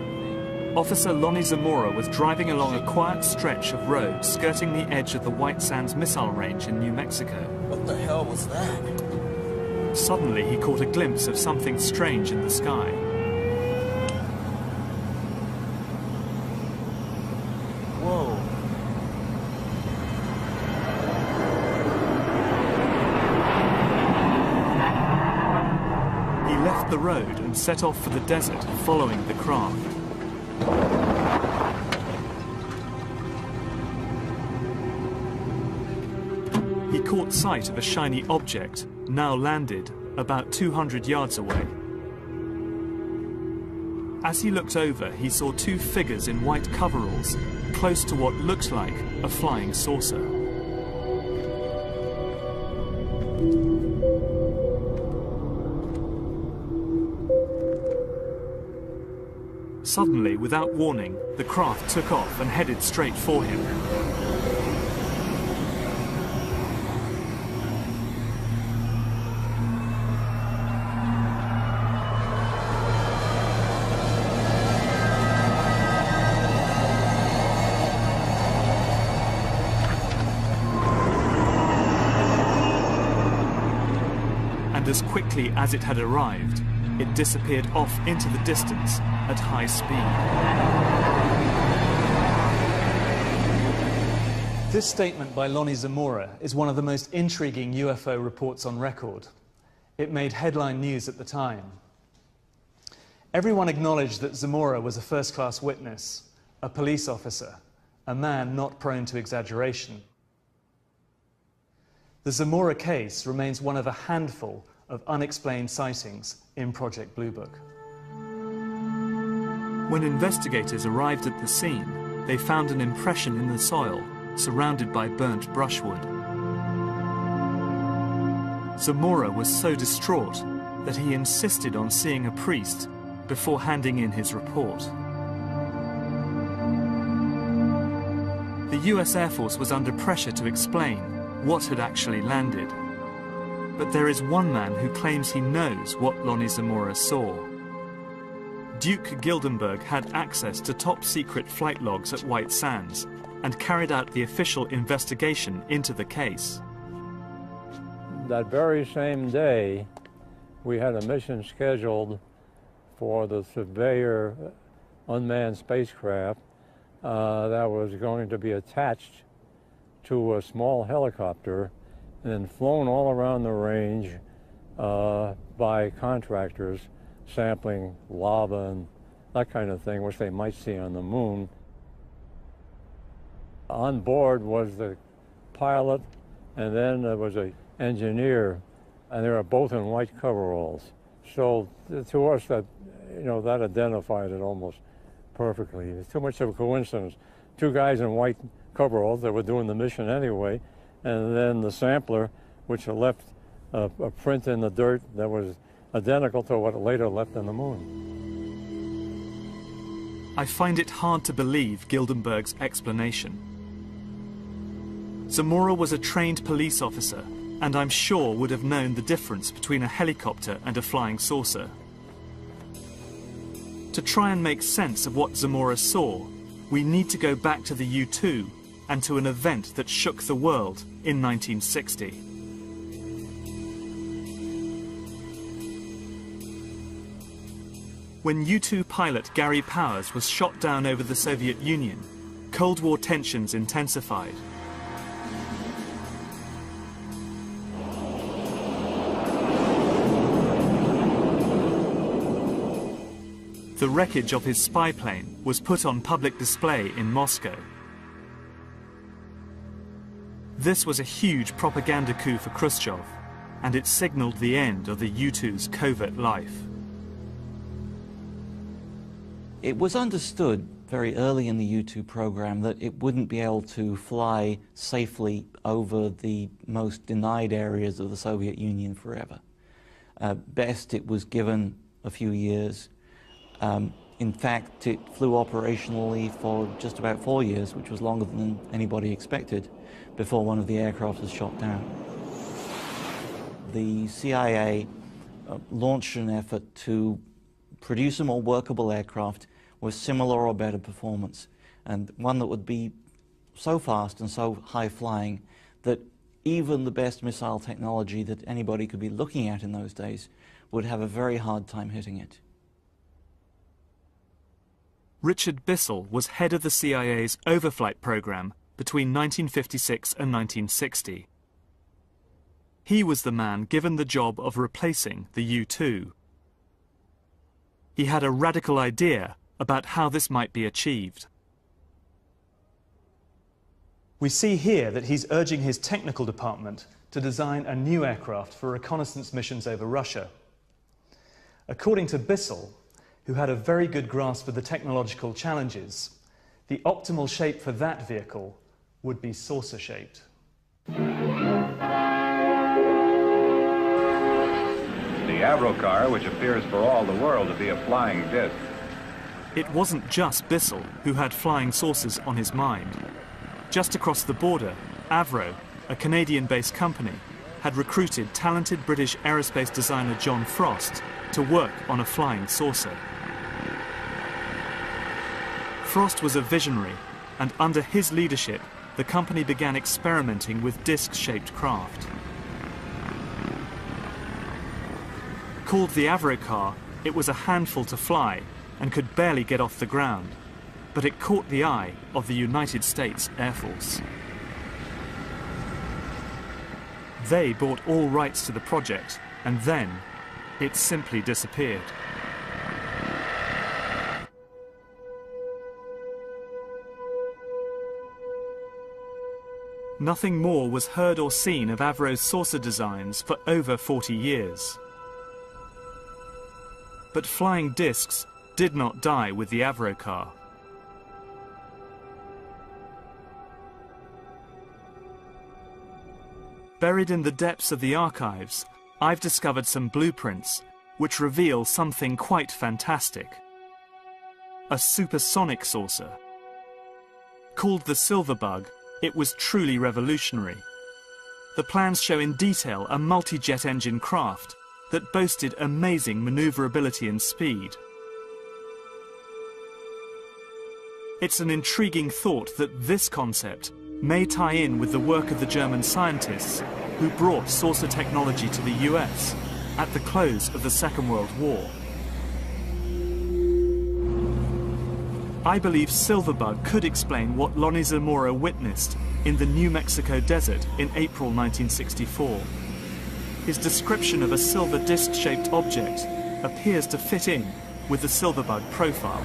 Officer Lonnie Zamora was driving along a quiet stretch of road skirting the edge of the White Sands Missile Range in New Mexico. What the hell was that? Suddenly, he caught a glimpse of something strange in the sky. Whoa. He left the road and set off for the desert, following the craft. He caught sight of a shiny object, now landed, about 200 yards away. As he looked over, he saw two figures in white coveralls, close to what looked like a flying saucer. Suddenly, without warning, the craft took off and headed straight for him. And as quickly as it had arrived, it disappeared off into the distance at high speed. This statement by Lonnie Zamora is one of the most intriguing UFO reports on record. It made headline news at the time. Everyone acknowledged that Zamora was a first-class witness, a police officer, a man not prone to exaggeration. The Zamora case remains one of a handful of unexplained sightings in Project Blue Book. When investigators arrived at the scene, they found an impression in the soil, surrounded by burnt brushwood. Zamora was so distraught that he insisted on seeing a priest before handing in his report. The US Air Force was under pressure to explain what had actually landed. But there is one man who claims he knows what Lonnie Zamora saw. Duke Gildenberg had access to top-secret flight logs at White Sands and carried out the official investigation into the case. That very same day, we had a mission scheduled for the Surveyor unmanned spacecraft that was going to be attached to a small helicopter and then flown all around the range by contractors sampling lava and that kind of thing, which they might see on the moon. On board was the pilot, and then there was an engineer, and they were both in white coveralls. So to us, that that identified it almost perfectly. It's too much of a coincidence. Two guys in white coveralls that were doing the mission anyway, and then the sampler, which had left a print in the dirt that was identical to what it later left on the moon. I find it hard to believe Gildenberg's explanation. Zamora was a trained police officer, and I'm sure would have known the difference between a helicopter and a flying saucer. To try and make sense of what Zamora saw, we need to go back to the U-2 and to an event that shook the world in 1960. When U-2 pilot Gary Powers was shot down over the Soviet Union, Cold War tensions intensified. The wreckage of his spy plane was put on public display in Moscow. This was a huge propaganda coup for Khrushchev, and it signaled the end of the U-2's covert life. It was understood very early in the U-2 program that it wouldn't be able to fly safely over the most denied areas of the Soviet Union forever. Best it was given a few years. In fact, it flew operationally for just about 4 years, which was longer than anybody expected, before one of the aircraft was shot down. The CIA launched an effort to produce a more workable aircraft with similar or better performance, and one that would be so fast and so high flying that even the best missile technology that anybody could be looking at in those days would have a very hard time hitting it. Richard Bissell was head of the CIA's overflight program between 1956 and 1960. He was the man given the job of replacing the U-2. He had a radical idea about how this might be achieved. We see here that he's urging his technical department to design a new aircraft for reconnaissance missions over Russia. According to Bissell, who had a very good grasp of the technological challenges, the optimal shape for that vehicle would be saucer-shaped. The Avrocar, which appears for all the world to be a flying disc. It wasn't just Bissell who had flying saucers on his mind. Just across the border, Avro, a Canadian-based company, had recruited talented British aerospace designer John Frost to work on a flying saucer. Frost was a visionary, and under his leadership, the company began experimenting with disc-shaped craft. Called the Avrocar, it was a handful to fly and could barely get off the ground, but it caught the eye of the United States Air Force. They bought all rights to the project, and then it simply disappeared. Nothing more was heard or seen of Avro's saucer designs for over 40 years. But flying discs did not die with the Avrocar. Buried in the depths of the archives, I've discovered some blueprints which reveal something quite fantastic. A supersonic saucer. Called the Silverbug, it was truly revolutionary. The plans show in detail a multi-jet engine craft that boasted amazing maneuverability and speed. It's an intriguing thought that this concept may tie in with the work of the German scientists who brought saucer technology to the US at the close of the Second World War. I believe Silverbug could explain what Lonnie Zamora witnessed in the New Mexico desert in April 1964. His description of a silver disc-shaped object appears to fit in with the Silverbug profile.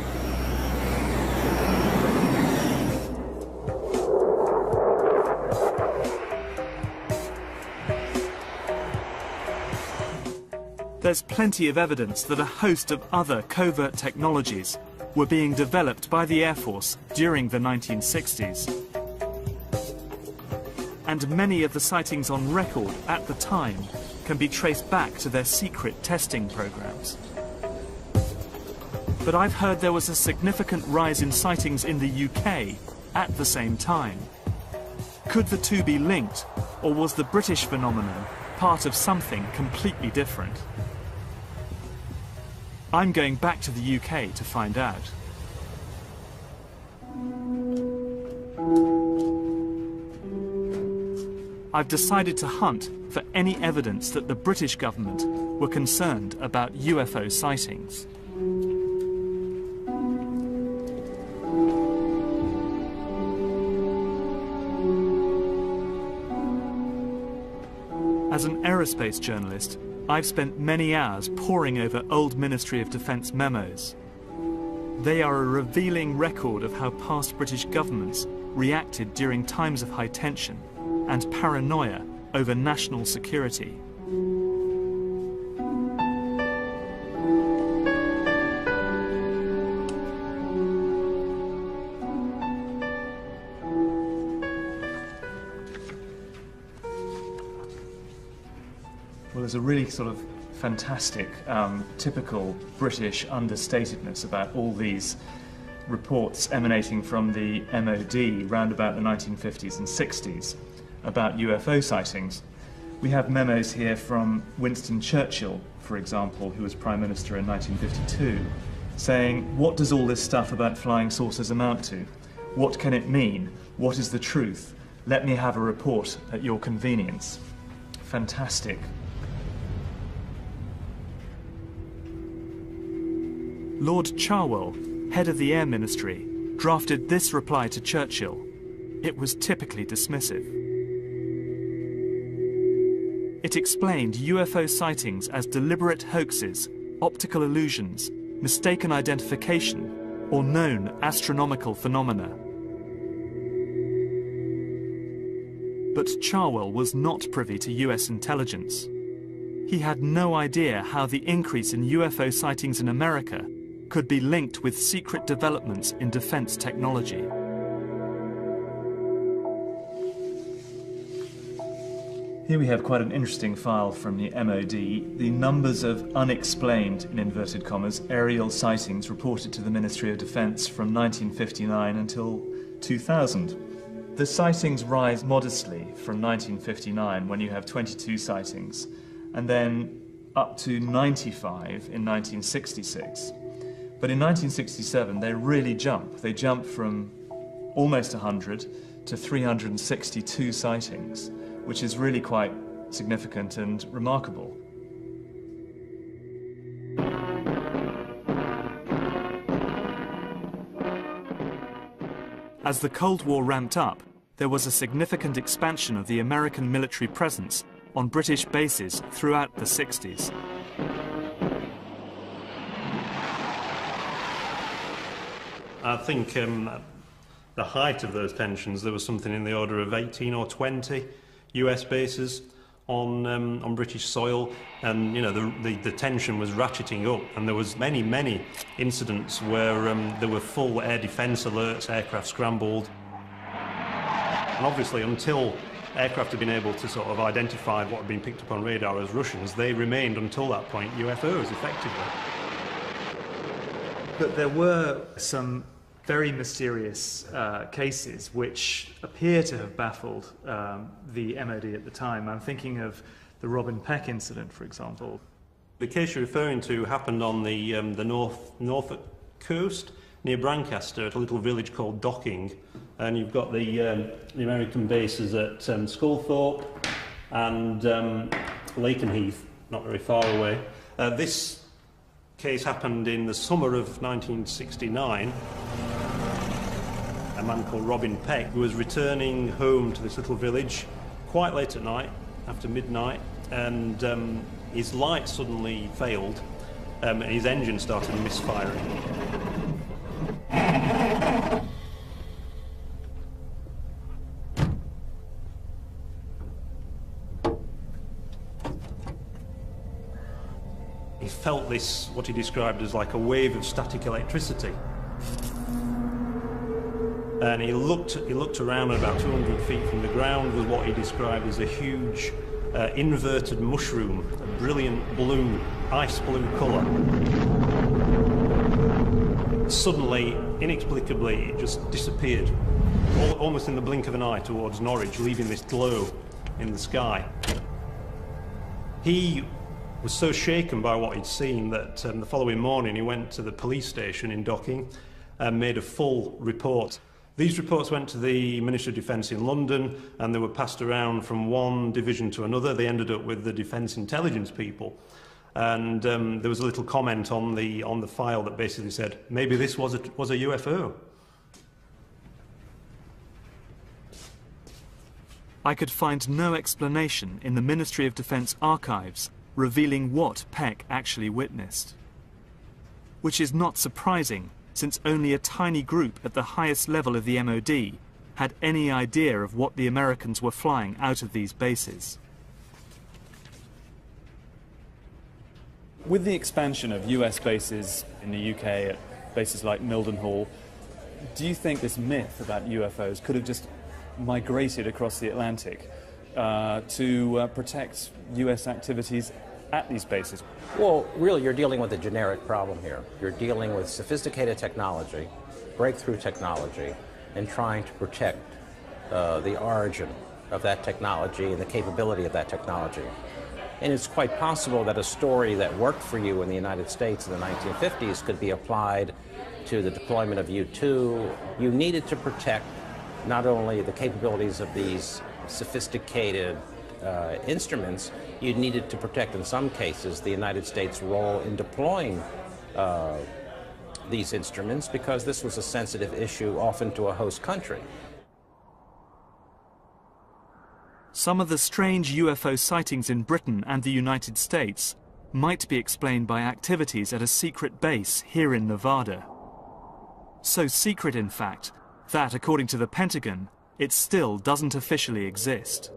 There's plenty of evidence that a host of other covert technologies were being developed by the Air Force during the 1960s. And many of the sightings on record at the time can be traced back to their secret testing programs. But I've heard there was a significant rise in sightings in the UK at the same time. Could the two be linked, or was the British phenomenon part of something completely different? I'm going back to the UK to find out. I've decided to hunt for any evidence that the British government were concerned about UFO sightings. As an aerospace journalist, I've spent many hours poring over old Ministry of Defence memos. They are a revealing record of how past British governments reacted during times of high tension and paranoia over national security. Well, there's a really sort of fantastic, typical British understatedness about all these reports emanating from the MOD round about the 1950s and 60s about UFO sightings. We have memos here from Winston Churchill, for example, who was Prime Minister in 1952, saying, "What does all this stuff about flying saucers amount to? What can it mean? What is the truth? Let me have a report at your convenience." Fantastic. Lord Cherwell, head of the Air Ministry, drafted this reply to Churchill. It was typically dismissive. It explained UFO sightings as deliberate hoaxes, optical illusions, mistaken identification, or known astronomical phenomena. But Cherwell was not privy to US intelligence. He had no idea how the increase in UFO sightings in America could be linked with secret developments in defense technology. Here we have quite an interesting file from the MOD, the numbers of unexplained, in inverted commas, aerial sightings reported to the Ministry of Defence from 1959 until 2000. The sightings rise modestly from 1959, when you have 22 sightings, and then up to 95 in 1966. But in 1967, they really jump. They jump from almost 100 to 362 sightings, which is really quite significant and remarkable. As the Cold War ramped up, there was a significant expansion of the American military presence on British bases throughout the 60s. I think the height of those tensions, there was something in the order of 18 or 20 US bases on British soil, and you know the tension was ratcheting up, and there was many incidents where there were full air defence alerts, aircraft scrambled, and obviously until aircraft had been able to sort of identify what had been picked up on radar as Russians, they remained until that point UFOs effectively. But there were some very mysterious cases which appear to have baffled the MOD at the time. I'm thinking of the Robin Peck incident, for example. The case you're referring to happened on the Norfolk coast near Brancaster at a little village called Docking, and you've got the American bases at Sculthorpe and Lakenheath, not very far away. This case happened in the summer of 1969. A man called Robin Peck was returning home to this little village quite late at night, after midnight, and his light suddenly failed and his engine started misfiring. He felt this, what he described as like a wave of static electricity. And he looked around at about 200 feet from the ground with what he described as a huge inverted mushroom, a brilliant blue, ice blue colour. Suddenly, inexplicably, it just disappeared, almost in the blink of an eye towards Norwich, leaving this glow in the sky. He was so shaken by what he'd seen that the following morning he went to the police station in Docking and made a full report. These reports went to the Ministry of Defence in London, and they were passed around from one division to another. They ended up with the Defence Intelligence people, and there was a little comment on the file that basically said maybe this was a UFO. I could find no explanation in the Ministry of Defence archives revealing what Peck actually witnessed. Which is not surprising, since only a tiny group at the highest level of the MOD had any idea of what the Americans were flying out of these bases. With the expansion of US bases in the UK at bases like Mildenhall, do you think this myth about UFOs could have just migrated across the Atlantic to protect US activities at these bases? Well, really, you're dealing with a generic problem here. You're dealing with sophisticated technology, breakthrough technology, and trying to protect the origin of that technology and the capability of that technology. And it's quite possible that a story that worked for you in the United States in the 1950s could be applied to the deployment of U-2. You needed to protect not only the capabilities of these sophisticated instruments, you needed to protect, in some cases, the United States' role in deploying these instruments, because this was a sensitive issue often to a host country. Some of the strange UFO sightings in Britain and the United States might be explained by activities at a secret base here in Nevada. So secret, in fact, that, according to the Pentagon, it still doesn't officially exist.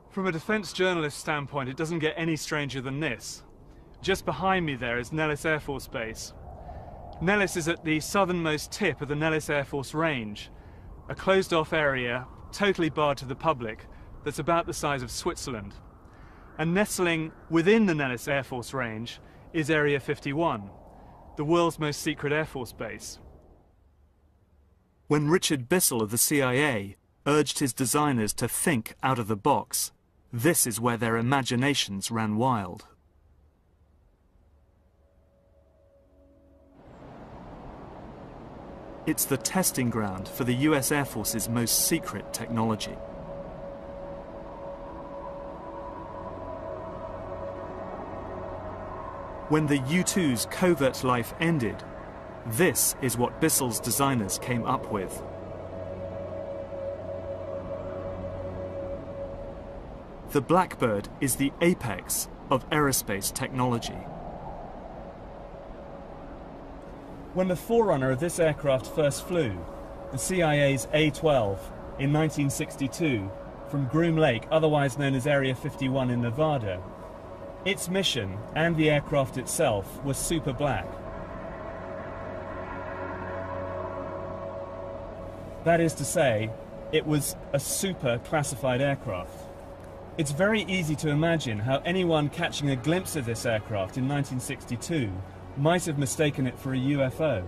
From a defense journalist standpoint, it doesn't get any stranger than this. Just behind me there is Nellis Air Force Base. Nellis is at the southernmost tip of the Nellis Air Force Range, a closed-off area totally barred to the public that's about the size of Switzerland. And nestling within the Nellis Air Force Range is Area 51, the world's most secret Air Force base. When Richard Bissell of the CIA urged his designers to think out of the box, this is where their imaginations ran wild. It's the testing ground for the US Air Force's most secret technology. When the U-2's covert life ended, this is what Bissell's designers came up with. The Blackbird is the apex of aerospace technology. When the forerunner of this aircraft first flew, the CIA's A-12, in 1962, from Groom Lake, otherwise known as Area 51 in Nevada, its mission and the aircraft itself was super black. That is to say, it was a super classified aircraft. It's very easy to imagine how anyone catching a glimpse of this aircraft in 1962 might have mistaken it for a UFO.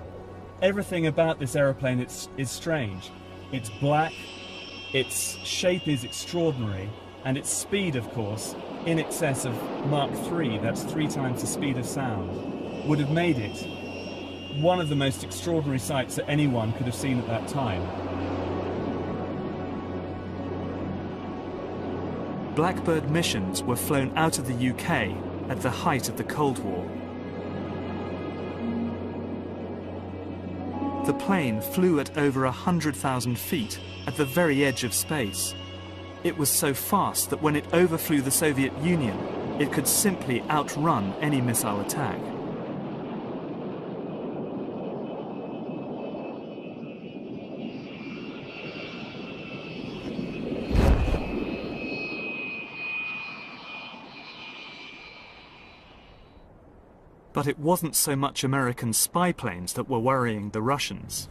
Everything about this aeroplane is strange. It's black, its shape is extraordinary, and its speed, of course, in excess of Mach 3, that's 3 times the speed of sound, would have made it one of the most extraordinary sights that anyone could have seen at that time. Blackbird missions were flown out of the UK at the height of the Cold War. The plane flew at over 100,000 feet at the very edge of space. It was so fast that when it overflew the Soviet Union, it could simply outrun any missile attack. But it wasn't so much American spy planes that were worrying the Russians.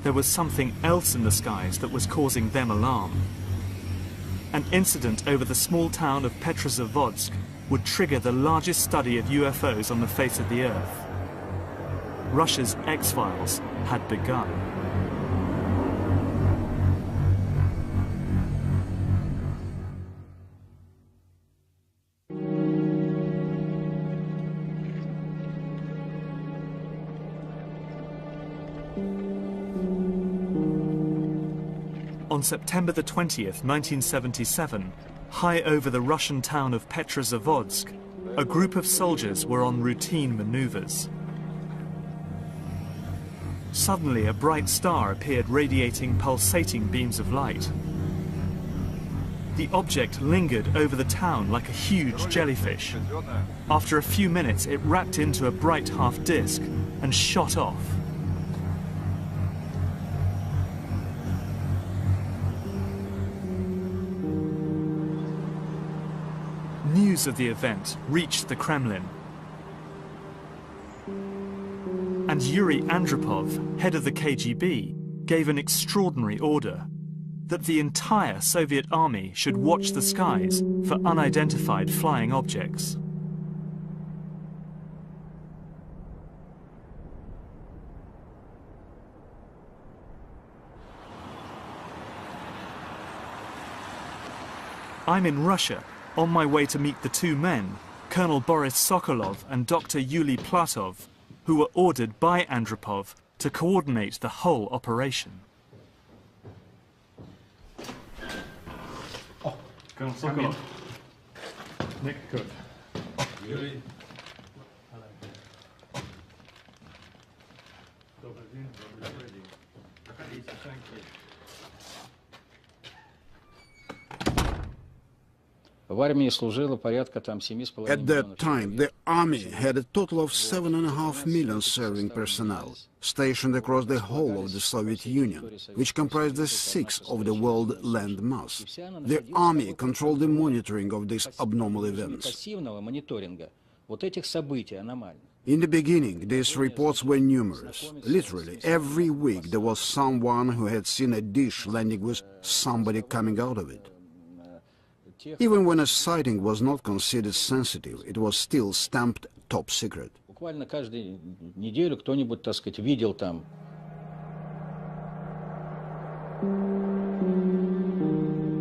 There was something else in the skies that was causing them alarm. An incident over the small town of Petrozavodsk would trigger the largest study of UFOs on the face of the Earth. Russia's X-Files had begun. On September the 20th, 1977, high over the Russian town of Petrozavodsk, a group of soldiers were on routine maneuvers. suddenly a bright star appeared radiating pulsating beams of light. The object lingered over the town like a huge jellyfish. After a few minutes, it wrapped into a bright half disk and shot off. News of the event reached the Kremlin. And Yuri Andropov, head of the KGB, gave an extraordinary order that the entire Soviet army should watch the skies for unidentified flying objects. I'm in Russia, on my way to meet the two men, Colonel Boris Sokolov and Dr. Yuli Platov, who were ordered by Andropov to coordinate the whole operation. Colonel Sokolov. Nick Cook. Yuri. At that time, the army had a total of 7.5 million serving personnel, stationed across the whole of the Soviet Union, which comprised a sixth of the world land mass. The army controlled the monitoring of these abnormal events. In the beginning, these reports were numerous. Literally, every week there was someone who had seen a dish landing with somebody coming out of it. Even when a sighting was not considered sensitive, it was still stamped top secret.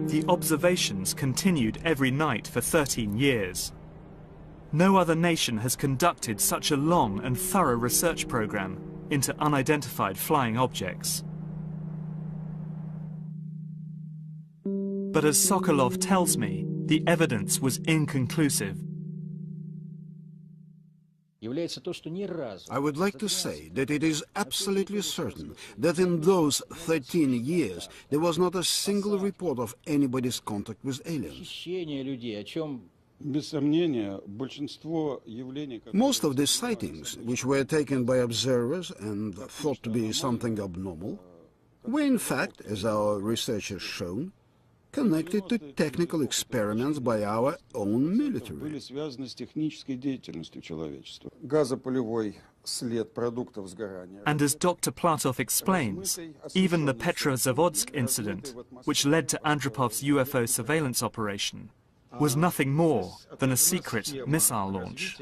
The observations continued every night for 13 years. No other nation has conducted such a long and thorough research program into unidentified flying objects. But as Sokolov tells me, the evidence was inconclusive. I would like to say that it is absolutely certain that in those 13 years there was not a single report of anybody's contact with aliens. Most of the sightings, which were taken by observers and thought to be something abnormal, were in fact, as our research has shown, connected to technical experiments by our own military. And as Dr. Platov explains, even the Petrozavodsk incident, which led to Andropov's UFO surveillance operation, was nothing more than a secret missile launch.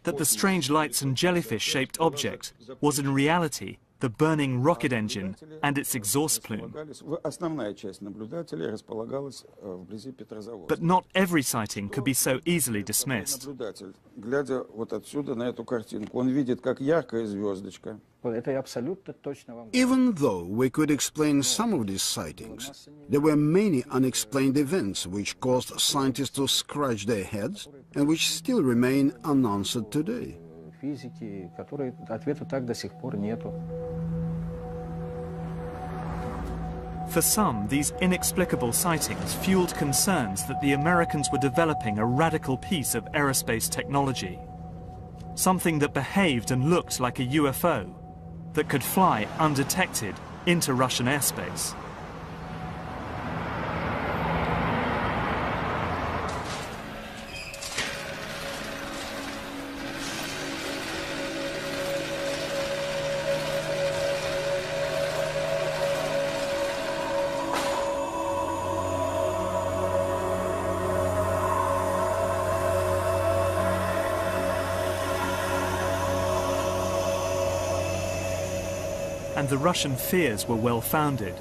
That the strange lights and jellyfish-shaped object was in reality the burning rocket engine and its exhaust plume. But not every sighting could be so easily dismissed. Even though we could explain some of these sightings, there were many unexplained events which caused scientists to scratch their heads and which still remain unanswered today. For some, these inexplicable sightings fueled concerns that the Americans were developing a radical piece of aerospace technology. Something that behaved and looked like a UFO, that could fly undetected into Russian airspace. And the Russian fears were well-founded.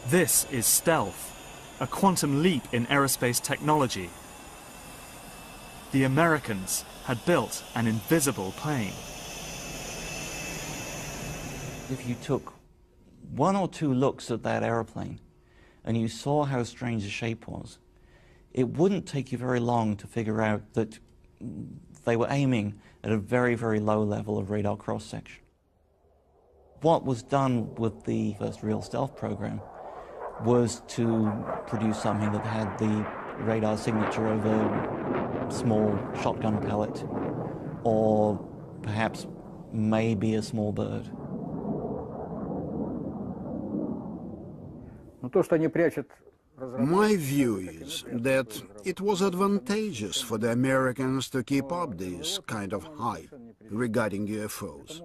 This is stealth, a quantum leap in aerospace technology. The Americans had built an invisible plane. If you took one or two looks at that airplane and you saw how strange the shape was, it wouldn't take you very long to figure out that they were aiming at a very, very low level of radar cross-section. What was done with the first real stealth program was to produce something that had the radar signature of a small shotgun pellet, or perhaps maybe a small bird. My view is that it was advantageous for the Americans to keep up this kind of hype regarding UFOs.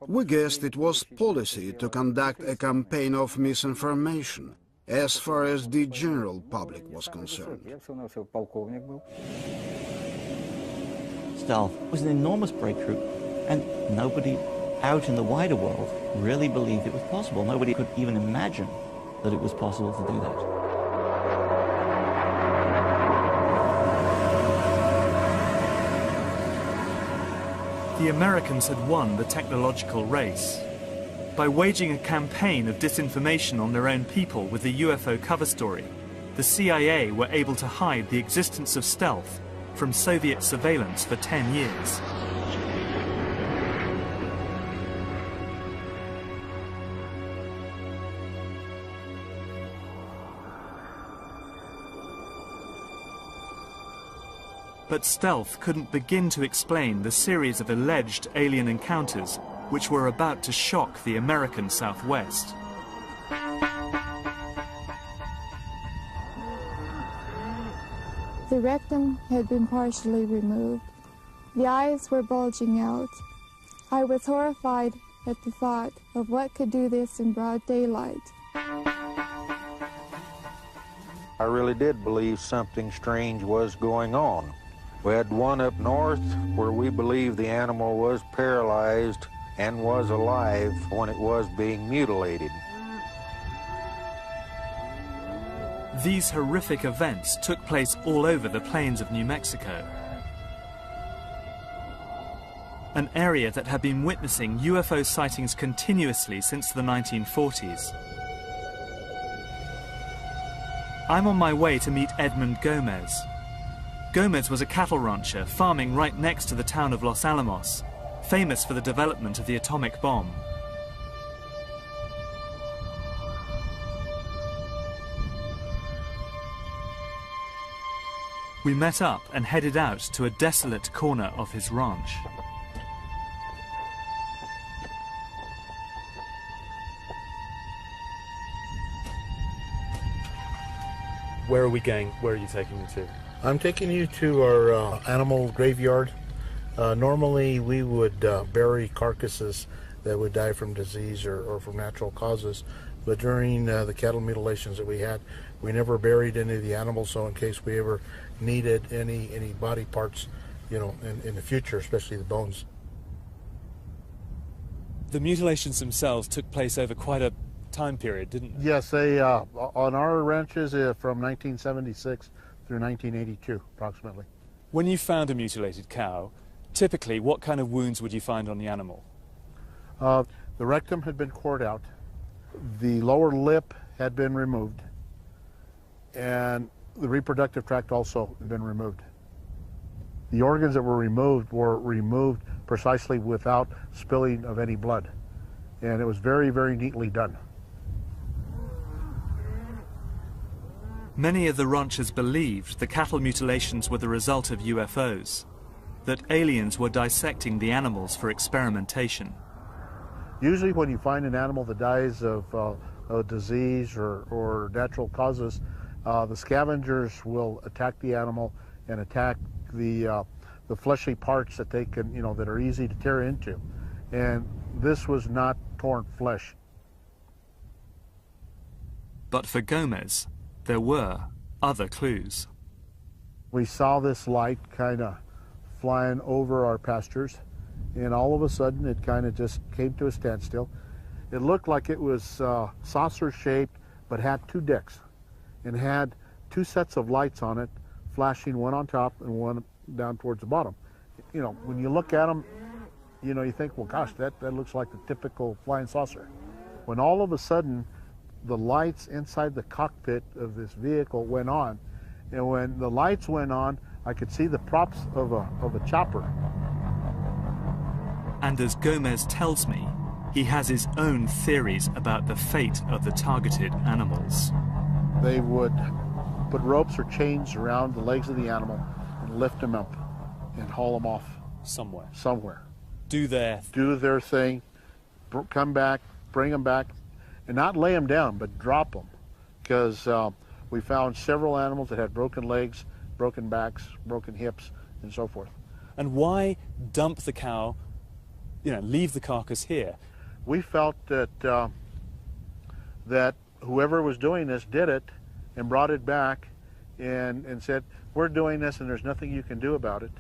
We guessed it was policy to conduct a campaign of misinformation as far as the general public was concerned. Stealth was an enormous breakthrough, and nobody out in the wider world really believed it was possible. Nobody could even imagine that it was possible to do that. The Americans had won the technological race. By waging a campaign of disinformation on their own people with the UFO cover story, the CIA were able to hide the existence of stealth from Soviet surveillance for 10 years. But stealth couldn't begin to explain the series of alleged alien encounters which were about to shock the American Southwest. The rectum had been partially removed. The eyes were bulging out. I was horrified at the thought of what could do this in broad daylight. I really did believe something strange was going on. We had one up north where we believed the animal was paralyzed and was alive when it was being mutilated. These horrific events took place all over the plains of New Mexico, an area that had been witnessing UFO sightings continuously since the 1940s. I'm on my way to meet Edmund Gomez. Gomez was a cattle rancher farming right next to the town of Los Alamos, famous for the development of the atomic bomb. We met up and headed out to a desolate corner of his ranch. Where are we going? Where are you taking me to? I'm taking you to our animal graveyard. Normally we would bury carcasses that would die from disease or from natural causes, but during the cattle mutilations that we had, we never buried any of the animals, so in case we ever needed any body parts, you know, in the future, especially the bones. The mutilations themselves took place over quite a time period, didn't they? Yes, they on our ranches from 1976 through 1982, approximately. When you found a mutilated cow, typically what kind of wounds would you find on the animal? The rectum had been cored out, the lower lip had been removed, and the reproductive tract also had been removed. The organs that were removed precisely without spilling of any blood, and it was very, very neatly done. Many of the ranchers believed the cattle mutilations were the result of UFOs, that aliens were dissecting the animals for experimentation. Usually when you find an animal that dies of a disease or natural causes, the scavengers will attack the animal and attack the fleshy parts that they can, you know, that are easy to tear into. And this was not torn flesh. But for Gomez, there were other clues. We saw this light kind of flying over our pastures, and all of a sudden it kind of just came to a standstill. It looked like it was saucer-shaped, but had two decks, and had two sets of lights on it, flashing one on top and one down towards the bottom. You know, when you look at them, you know, you think, well, gosh, that looks like the typical flying saucer. When all of a sudden, the lights inside the cockpit of this vehicle went on, and when the lights went on, I could see the props of a chopper. And as Gomez tells me, he has his own theories about the fate of the targeted animals. They would put ropes or chains around the legs of the animal and lift them up and haul them off somewhere. Do their thing, come back, bring them back, and not lay them down, but drop them. Because we found several animals that had broken legs, broken backs, broken hips, and so forth. And why dump the cow, leave the carcass here? We felt that that whoever was doing this did it and brought it back and said, we're doing this and there's nothing you can do about it.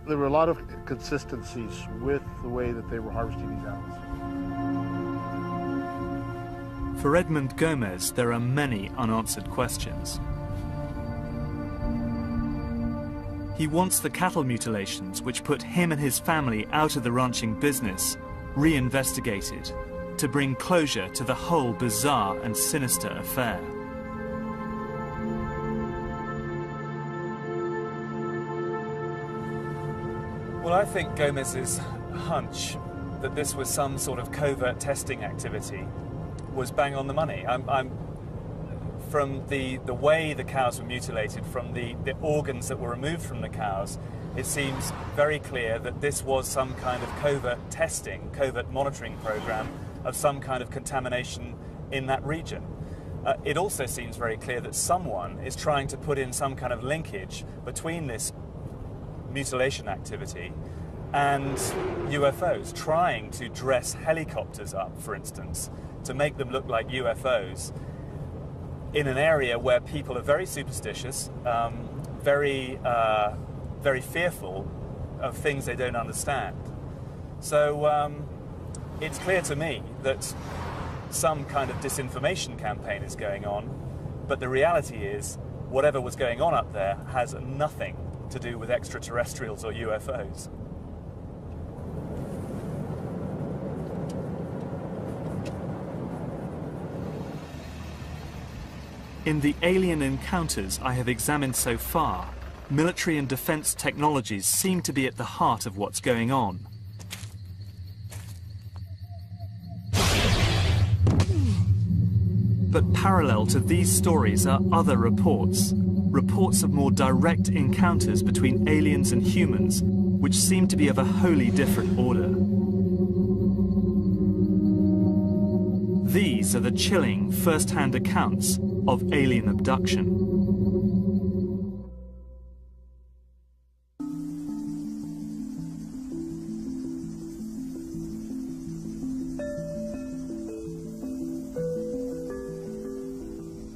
There were a lot of consistencies with the way that they were harvesting these animals. For Edmund Gomez, there are many unanswered questions. He wants the cattle mutilations, which put him and his family out of the ranching business, re-investigated to bring closure to the whole bizarre and sinister affair. Well, I think Gomez's hunch that this was some sort of covert testing activity was bang on the money. From the way the cows were mutilated, from the organs that were removed from the cows, it seems very clear that this was some kind of covert testing, covert monitoring program of some kind of contamination in that region. It also seems very clear that someone is trying to put in some kind of linkage between this mutilation activity and UFOs, trying to dress helicopters up, for instance, to make them look like UFOs in an area where people are very superstitious, very fearful of things they don't understand. So it's clear to me that some kind of disinformation campaign is going on, but the reality is whatever was going on up there has nothing to do with extraterrestrials or UFOs. In the alien encounters I have examined so far, military and defense technologies seem to be at the heart of what's going on. But parallel to these stories are other reports of more direct encounters between aliens and humans, which seem to be of a wholly different order. These are the chilling first-hand accounts of alien abduction.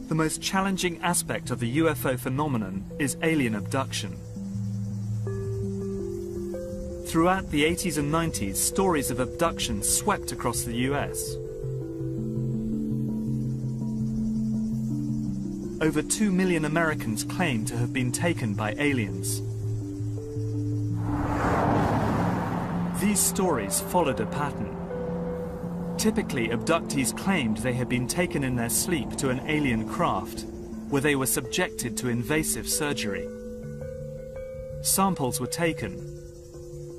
The most challenging aspect of the UFO phenomenon is alien abduction. Throughout the 80s and 90s, stories of abduction swept across the US. Over 2 million Americans claim to have been taken by aliens. These stories followed a pattern. Typically, abductees claimed they had been taken in their sleep to an alien craft, where they were subjected to invasive surgery. Samples were taken.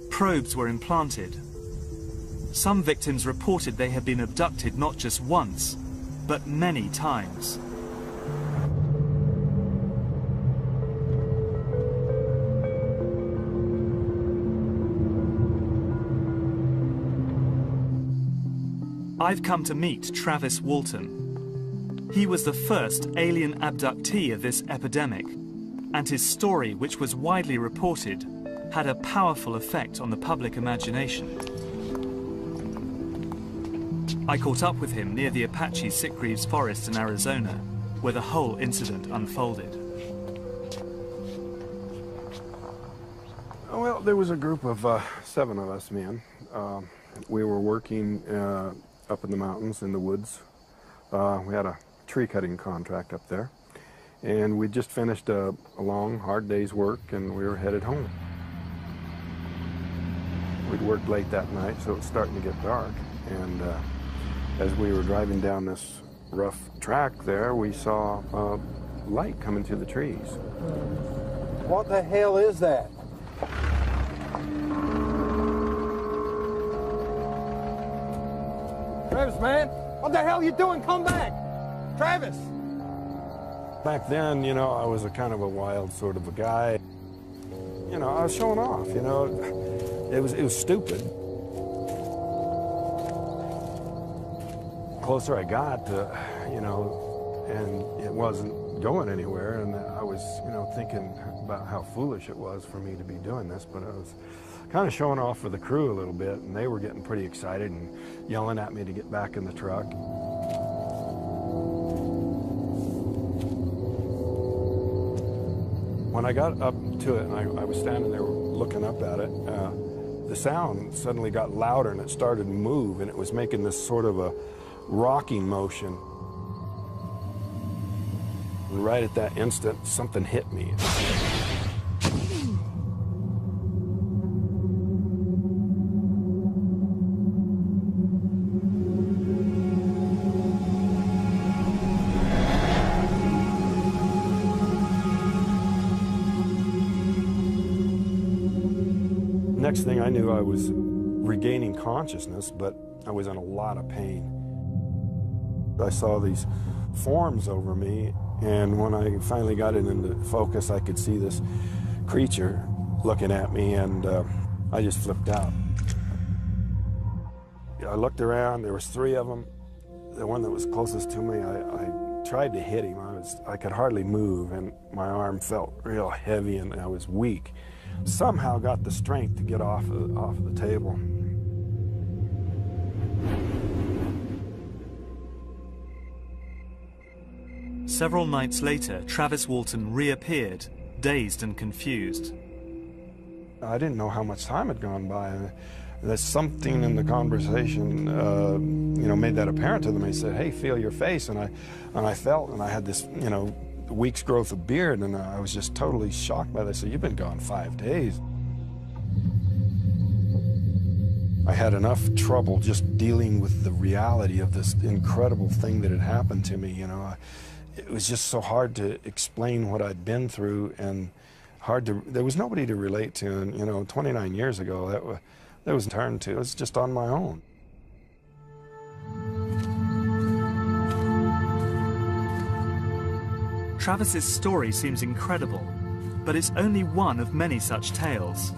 Probes were implanted. Some victims reported they had been abducted not just once, but many times. I've come to meet Travis Walton. He was the first alien abductee of this epidemic, and his story, which was widely reported, had a powerful effect on the public imagination. I caught up with him near the Apache Sitgreaves Forest in Arizona, where the whole incident unfolded. Well, there was a group of 7 of us men. We were working up in the mountains, in the woods. We had a tree cutting contract up there. And we just finished a long, hard day's work, and we were headed home. We'd worked late that night, so it was starting to get dark. And as we were driving down this rough track there, we saw light coming through the trees. What the hell is that? Travis, man, what the hell are you doing? Come back! Travis! Back then, you know, I was a kind of a wild sort of a guy. You know, I was showing off, you know. It was stupid. The closer I got to, you know, and it wasn't going anywhere, and I was, you know, thinking about how foolish it was for me to be doing this, but I was kind of showing off for the crew a little bit, and they were getting pretty excited and yelling at me to get back in the truck. When I got up to it and I was standing there looking up at it, the sound suddenly got louder and it started to move, and it was making this sort of a rocking motion. And right at that instant, something hit me. Next thing I knew, I was regaining consciousness, but I was in a lot of pain. I saw these forms over me, and when I finally got it into focus, I could see this creature looking at me, and I just flipped out. I looked around, there was 3 of them. The one that was closest to me, I tried to hit him. I could hardly move, and my arm felt real heavy, and I was weak. Somehow got the strength to get off of the table. Several nights later, Travis Walton reappeared, dazed and confused. I didn't know how much time had gone by. There's something in the conversation, you know, made that apparent to them. They said, "Hey, feel your face," and I felt, and I had this, you know, week's growth of beard, and I was just totally shocked by this. So you've been gone 5 days. I had enough trouble just dealing with the reality of this incredible thing that had happened to me. You know, it was just so hard to explain what I'd been through, and there was nobody to relate to. And you know, 29 years ago, that was turned to. It was just on my own. Travis's story seems incredible, but it's only one of many such tales.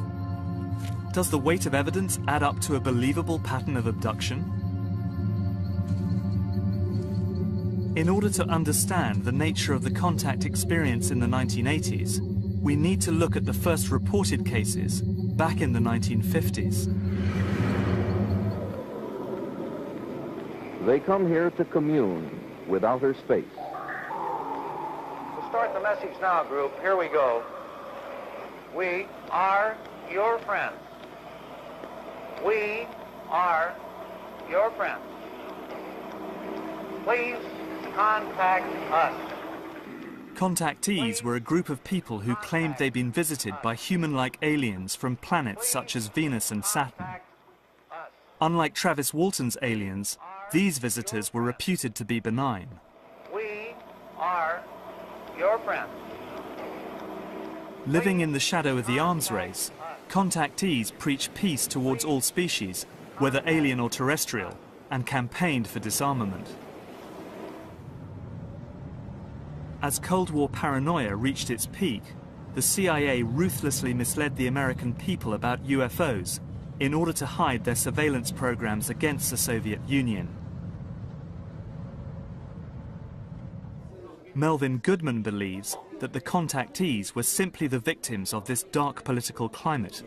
Does the weight of evidence add up to a believable pattern of abduction? In order to understand the nature of the contact experience in the 1980s, we need to look at the first reported cases back in the 1950s. They come here to commune with outer space. Start the message now, group. Here we go. We are your friends. We are your friends. Please contact us. Contactees were a group of people who claimed they'd been visited by human-like aliens from planets such as Venus and Saturn. Unlike Travis Walton's aliens, these visitors were reputed to be benign. We are your friends. Living in the shadow of the arms race, contactees preached peace towards all species, whether alien or terrestrial, and campaigned for disarmament. As Cold War paranoia reached its peak, the CIA ruthlessly misled the American people about UFOs in order to hide their surveillance programs against the Soviet Union. Melvin Goodman believes that the contactees were simply the victims of this dark political climate.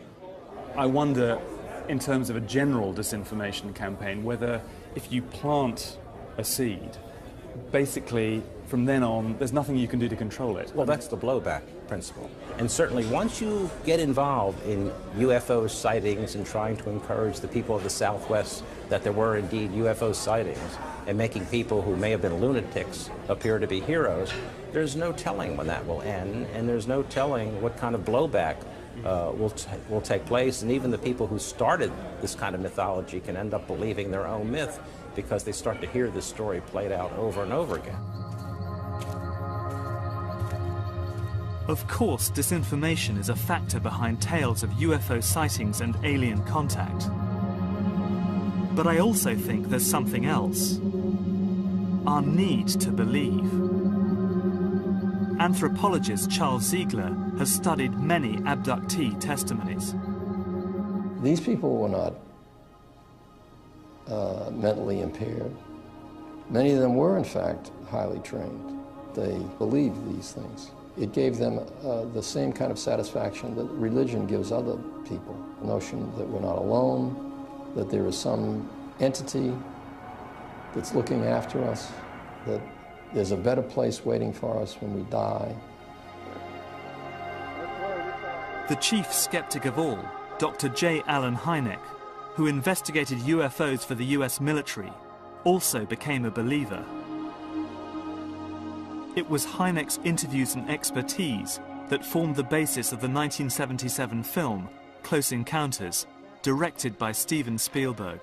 I wonder, in terms of a general disinformation campaign, whether if you plant a seed, basically from then on, there's nothing you can do to control it. Well, that's the blowback principle. And certainly once you get involved in UFO sightings and trying to encourage the people of the Southwest that there were indeed UFO sightings and making people who may have been lunatics appear to be heroes, there's no telling when that will end, and there's no telling what kind of blowback will take place. And even the people who started this kind of mythology can end up believing their own myth because they start to hear this story played out over and over again. Of course, disinformation is a factor behind tales of UFO sightings and alien contact. But I also think there's something else. Our need to believe. Anthropologist Charles Ziegler has studied many abductee testimonies. These people were not mentally impaired. Many of them were, in fact, highly trained. They believed these things. It gave them the same kind of satisfaction that religion gives other people. The notion that we're not alone, that there is some entity that's looking after us, that there's a better place waiting for us when we die. The chief skeptic of all, Dr. J. Allen Hynek, who investigated UFOs for the US military, also became a believer. It was Hynek's interviews and expertise that formed the basis of the 1977 film, Close Encounters, directed by Steven Spielberg.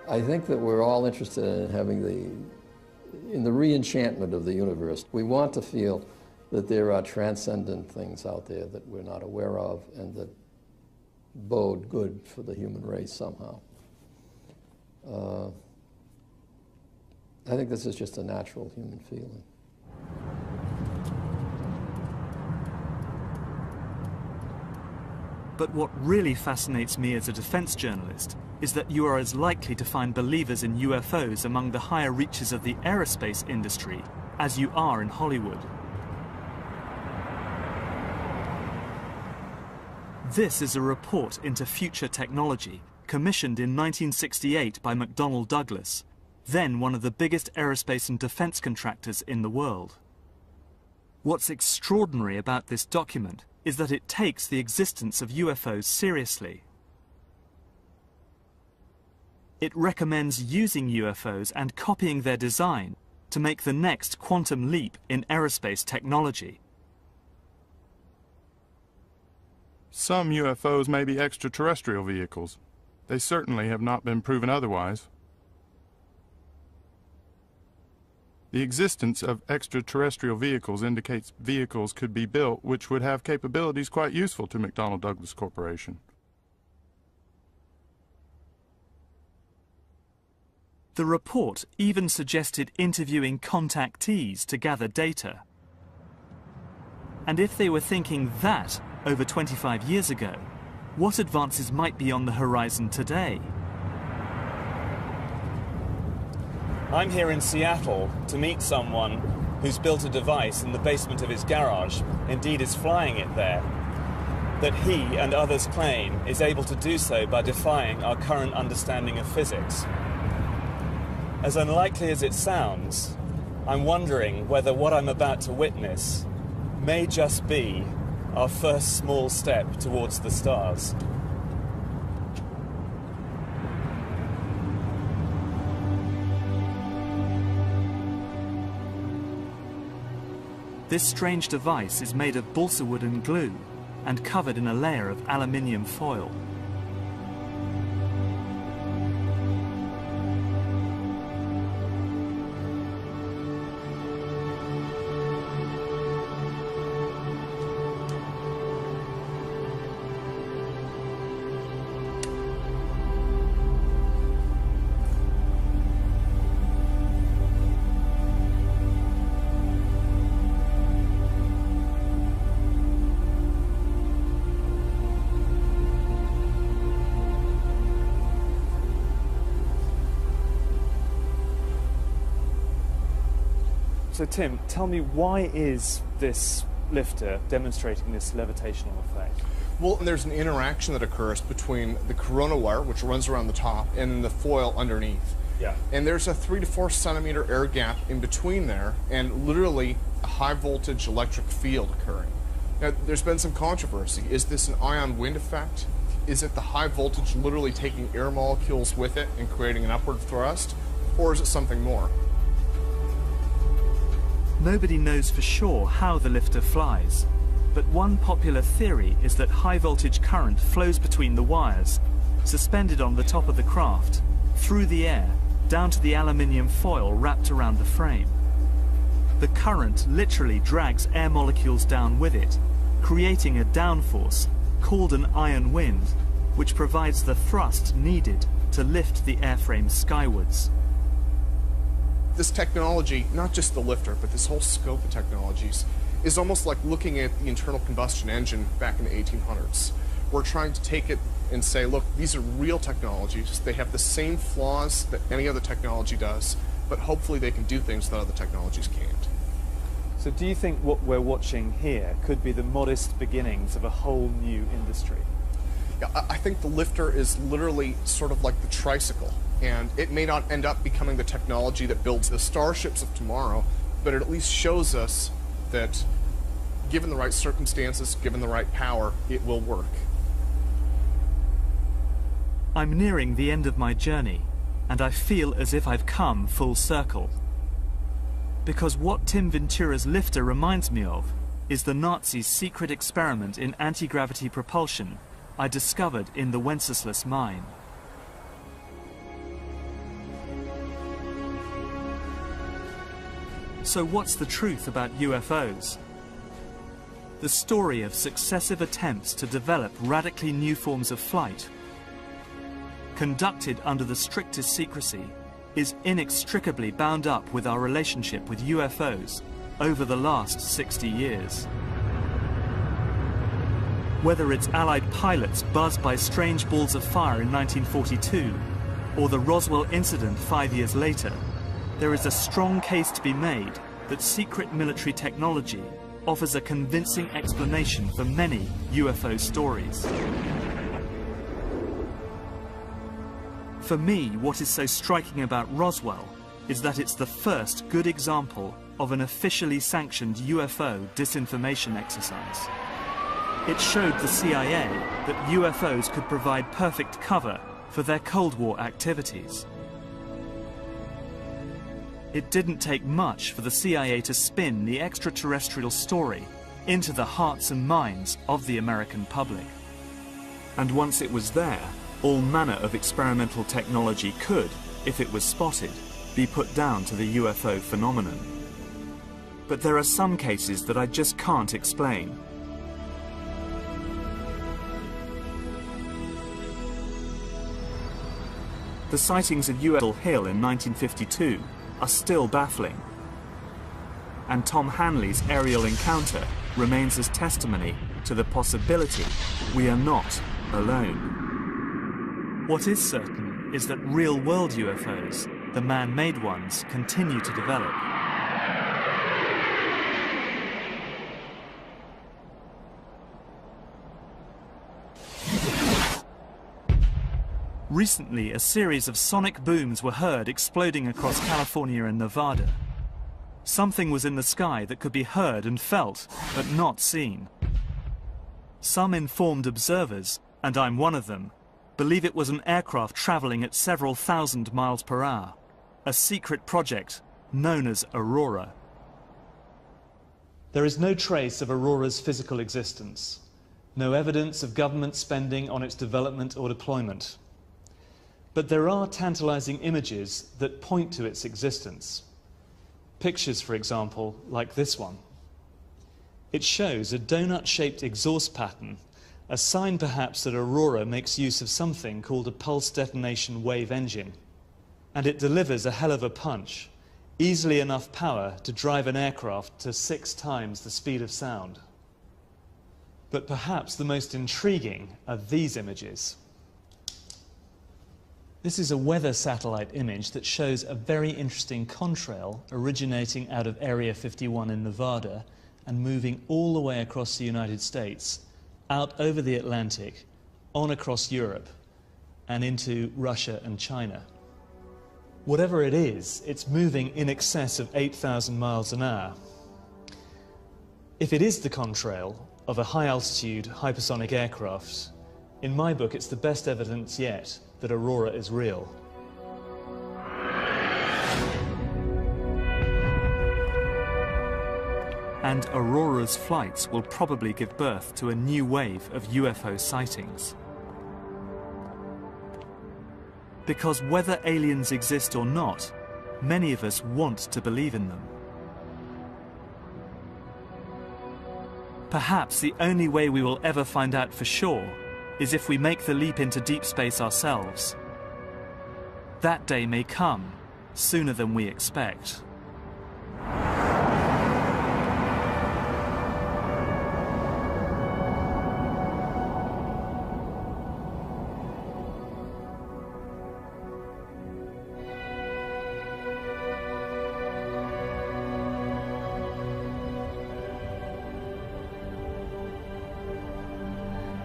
I think that we're all interested in having in the re-enchantment of the universe. We want to feel that there are transcendent things out there that we're not aware of and that bode good for the human race somehow. I think this is just a natural human feeling. But what really fascinates me as a defense journalist is that you are as likely to find believers in UFOs among the higher reaches of the aerospace industry as you are in Hollywood. This is a report into future technology commissioned in 1968 by McDonnell Douglas, then one of the biggest aerospace and defense contractors in the world. What's extraordinary about this document is that it takes the existence of UFOs seriously. It recommends using UFOs and copying their design to make the next quantum leap in aerospace technology. Some UFOs may be extraterrestrial vehicles. They certainly have not been proven otherwise. The existence of extraterrestrial vehicles indicates vehicles could be built which would have capabilities quite useful to McDonnell Douglas Corporation. The report even suggested interviewing contactees to gather data. And if they were thinking that over 25 years ago, what advances might be on the horizon today? I'm here in Seattle to meet someone who's built a device in the basement of his garage, indeed is flying it there, that he and others claim is able to do so by defying our current understanding of physics. As unlikely as it sounds, I'm wondering whether what I'm about to witness may just be our first small step towards the stars. This strange device is made of balsa wood and glue and covered in a layer of aluminium foil. So Tim, tell me, why is this lifter demonstrating this levitational effect? Well, there's an interaction that occurs between the corona wire, which runs around the top, and the foil underneath. Yeah. And there's a 3 to 4 centimeter air gap in between there, and literally a high voltage electric field occurring. Now, there's been some controversy. Is this an ion wind effect? Is it the high voltage literally taking air molecules with it and creating an upward thrust? Or is it something more? Nobody knows for sure how the lifter flies, but one popular theory is that high voltage current flows between the wires, suspended on the top of the craft, through the air, down to the aluminium foil wrapped around the frame. The current literally drags air molecules down with it, creating a downforce called an ion wind, which provides the thrust needed to lift the airframe skywards. This technology, not just the lifter, but this whole scope of technologies, is almost like looking at the internal combustion engine back in the 1800s. We're trying to take it and say, look, these are real technologies. They have the same flaws that any other technology does, but hopefully they can do things that other technologies can't. So do you think what we're watching here could be the modest beginnings of a whole new industry? Yeah, I think the lifter is literally sort of like the tricycle, and it may not end up becoming the technology that builds the starships of tomorrow, but it at least shows us that given the right circumstances, given the right power, it will work. I'm nearing the end of my journey, and I feel as if I've come full circle. Because what Tim Ventura's lifter reminds me of is the Nazis' secret experiment in anti-gravity propulsion I discovered in the Wenceslas mine. So what's the truth about UFOs? The story of successive attempts to develop radically new forms of flight, conducted under the strictest secrecy, is inextricably bound up with our relationship with UFOs over the last 60 years. Whether it's Allied pilots buzzed by strange balls of fire in 1942, or the Roswell incident 5 years later, there is a strong case to be made that secret military technology offers a convincing explanation for many UFO stories. For me, what is so striking about Roswell is that it's the first good example of an officially sanctioned UFO disinformation exercise. It showed the CIA that UFOs could provide perfect cover for their Cold War activities. It didn't take much for the CIA to spin the extraterrestrial story into the hearts and minds of the American public. And once it was there, all manner of experimental technology could, if it was spotted, be put down to the UFO phenomenon. But there are some cases that I just can't explain. The sightings of UFO Hill in 1952 are still baffling. And Tom Hanley's aerial encounter remains as testimony to the possibility we are not alone. What is certain is that real-world UFOs, the man-made ones, continue to develop. Recently, a series of sonic booms were heard exploding across California and Nevada. Something was in the sky that could be heard and felt, but not seen. Some informed observers, and I'm one of them, believe it was an aircraft traveling at several thousand miles per hour, a secret project known as Aurora. There is no trace of Aurora's physical existence, no evidence of government spending on its development or deployment. But there are tantalizing images that point to its existence. Pictures, for example, like this one. It shows a donut-shaped exhaust pattern, a sign perhaps that Aurora makes use of something called a pulse detonation wave engine. And it delivers a hell of a punch, easily enough power to drive an aircraft to 6 times the speed of sound. But perhaps the most intriguing are these images. This is a weather satellite image that shows a very interesting contrail originating out of Area 51 in Nevada and moving all the way across the United States, out over the Atlantic, on across Europe, and into Russia and China. Whatever it is, it's moving in excess of 8,000 miles an hour. If it is the contrail of a high-altitude hypersonic aircraft, in my book it's the best evidence yet that Aurora is real. And Aurora's flights will probably give birth to a new wave of UFO sightings. Because whether aliens exist or not, many of us want to believe in them. Perhaps the only way we will ever find out for sure is if we make the leap into deep space ourselves. That day may come sooner than we expect.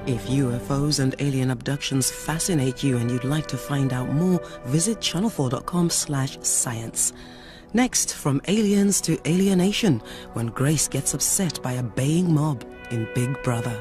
If UFOs and alien abductions fascinate you and you'd like to find out more, visit channel4.com/science. Next, from aliens to alienation, when Grace gets upset by a baying mob in Big Brother.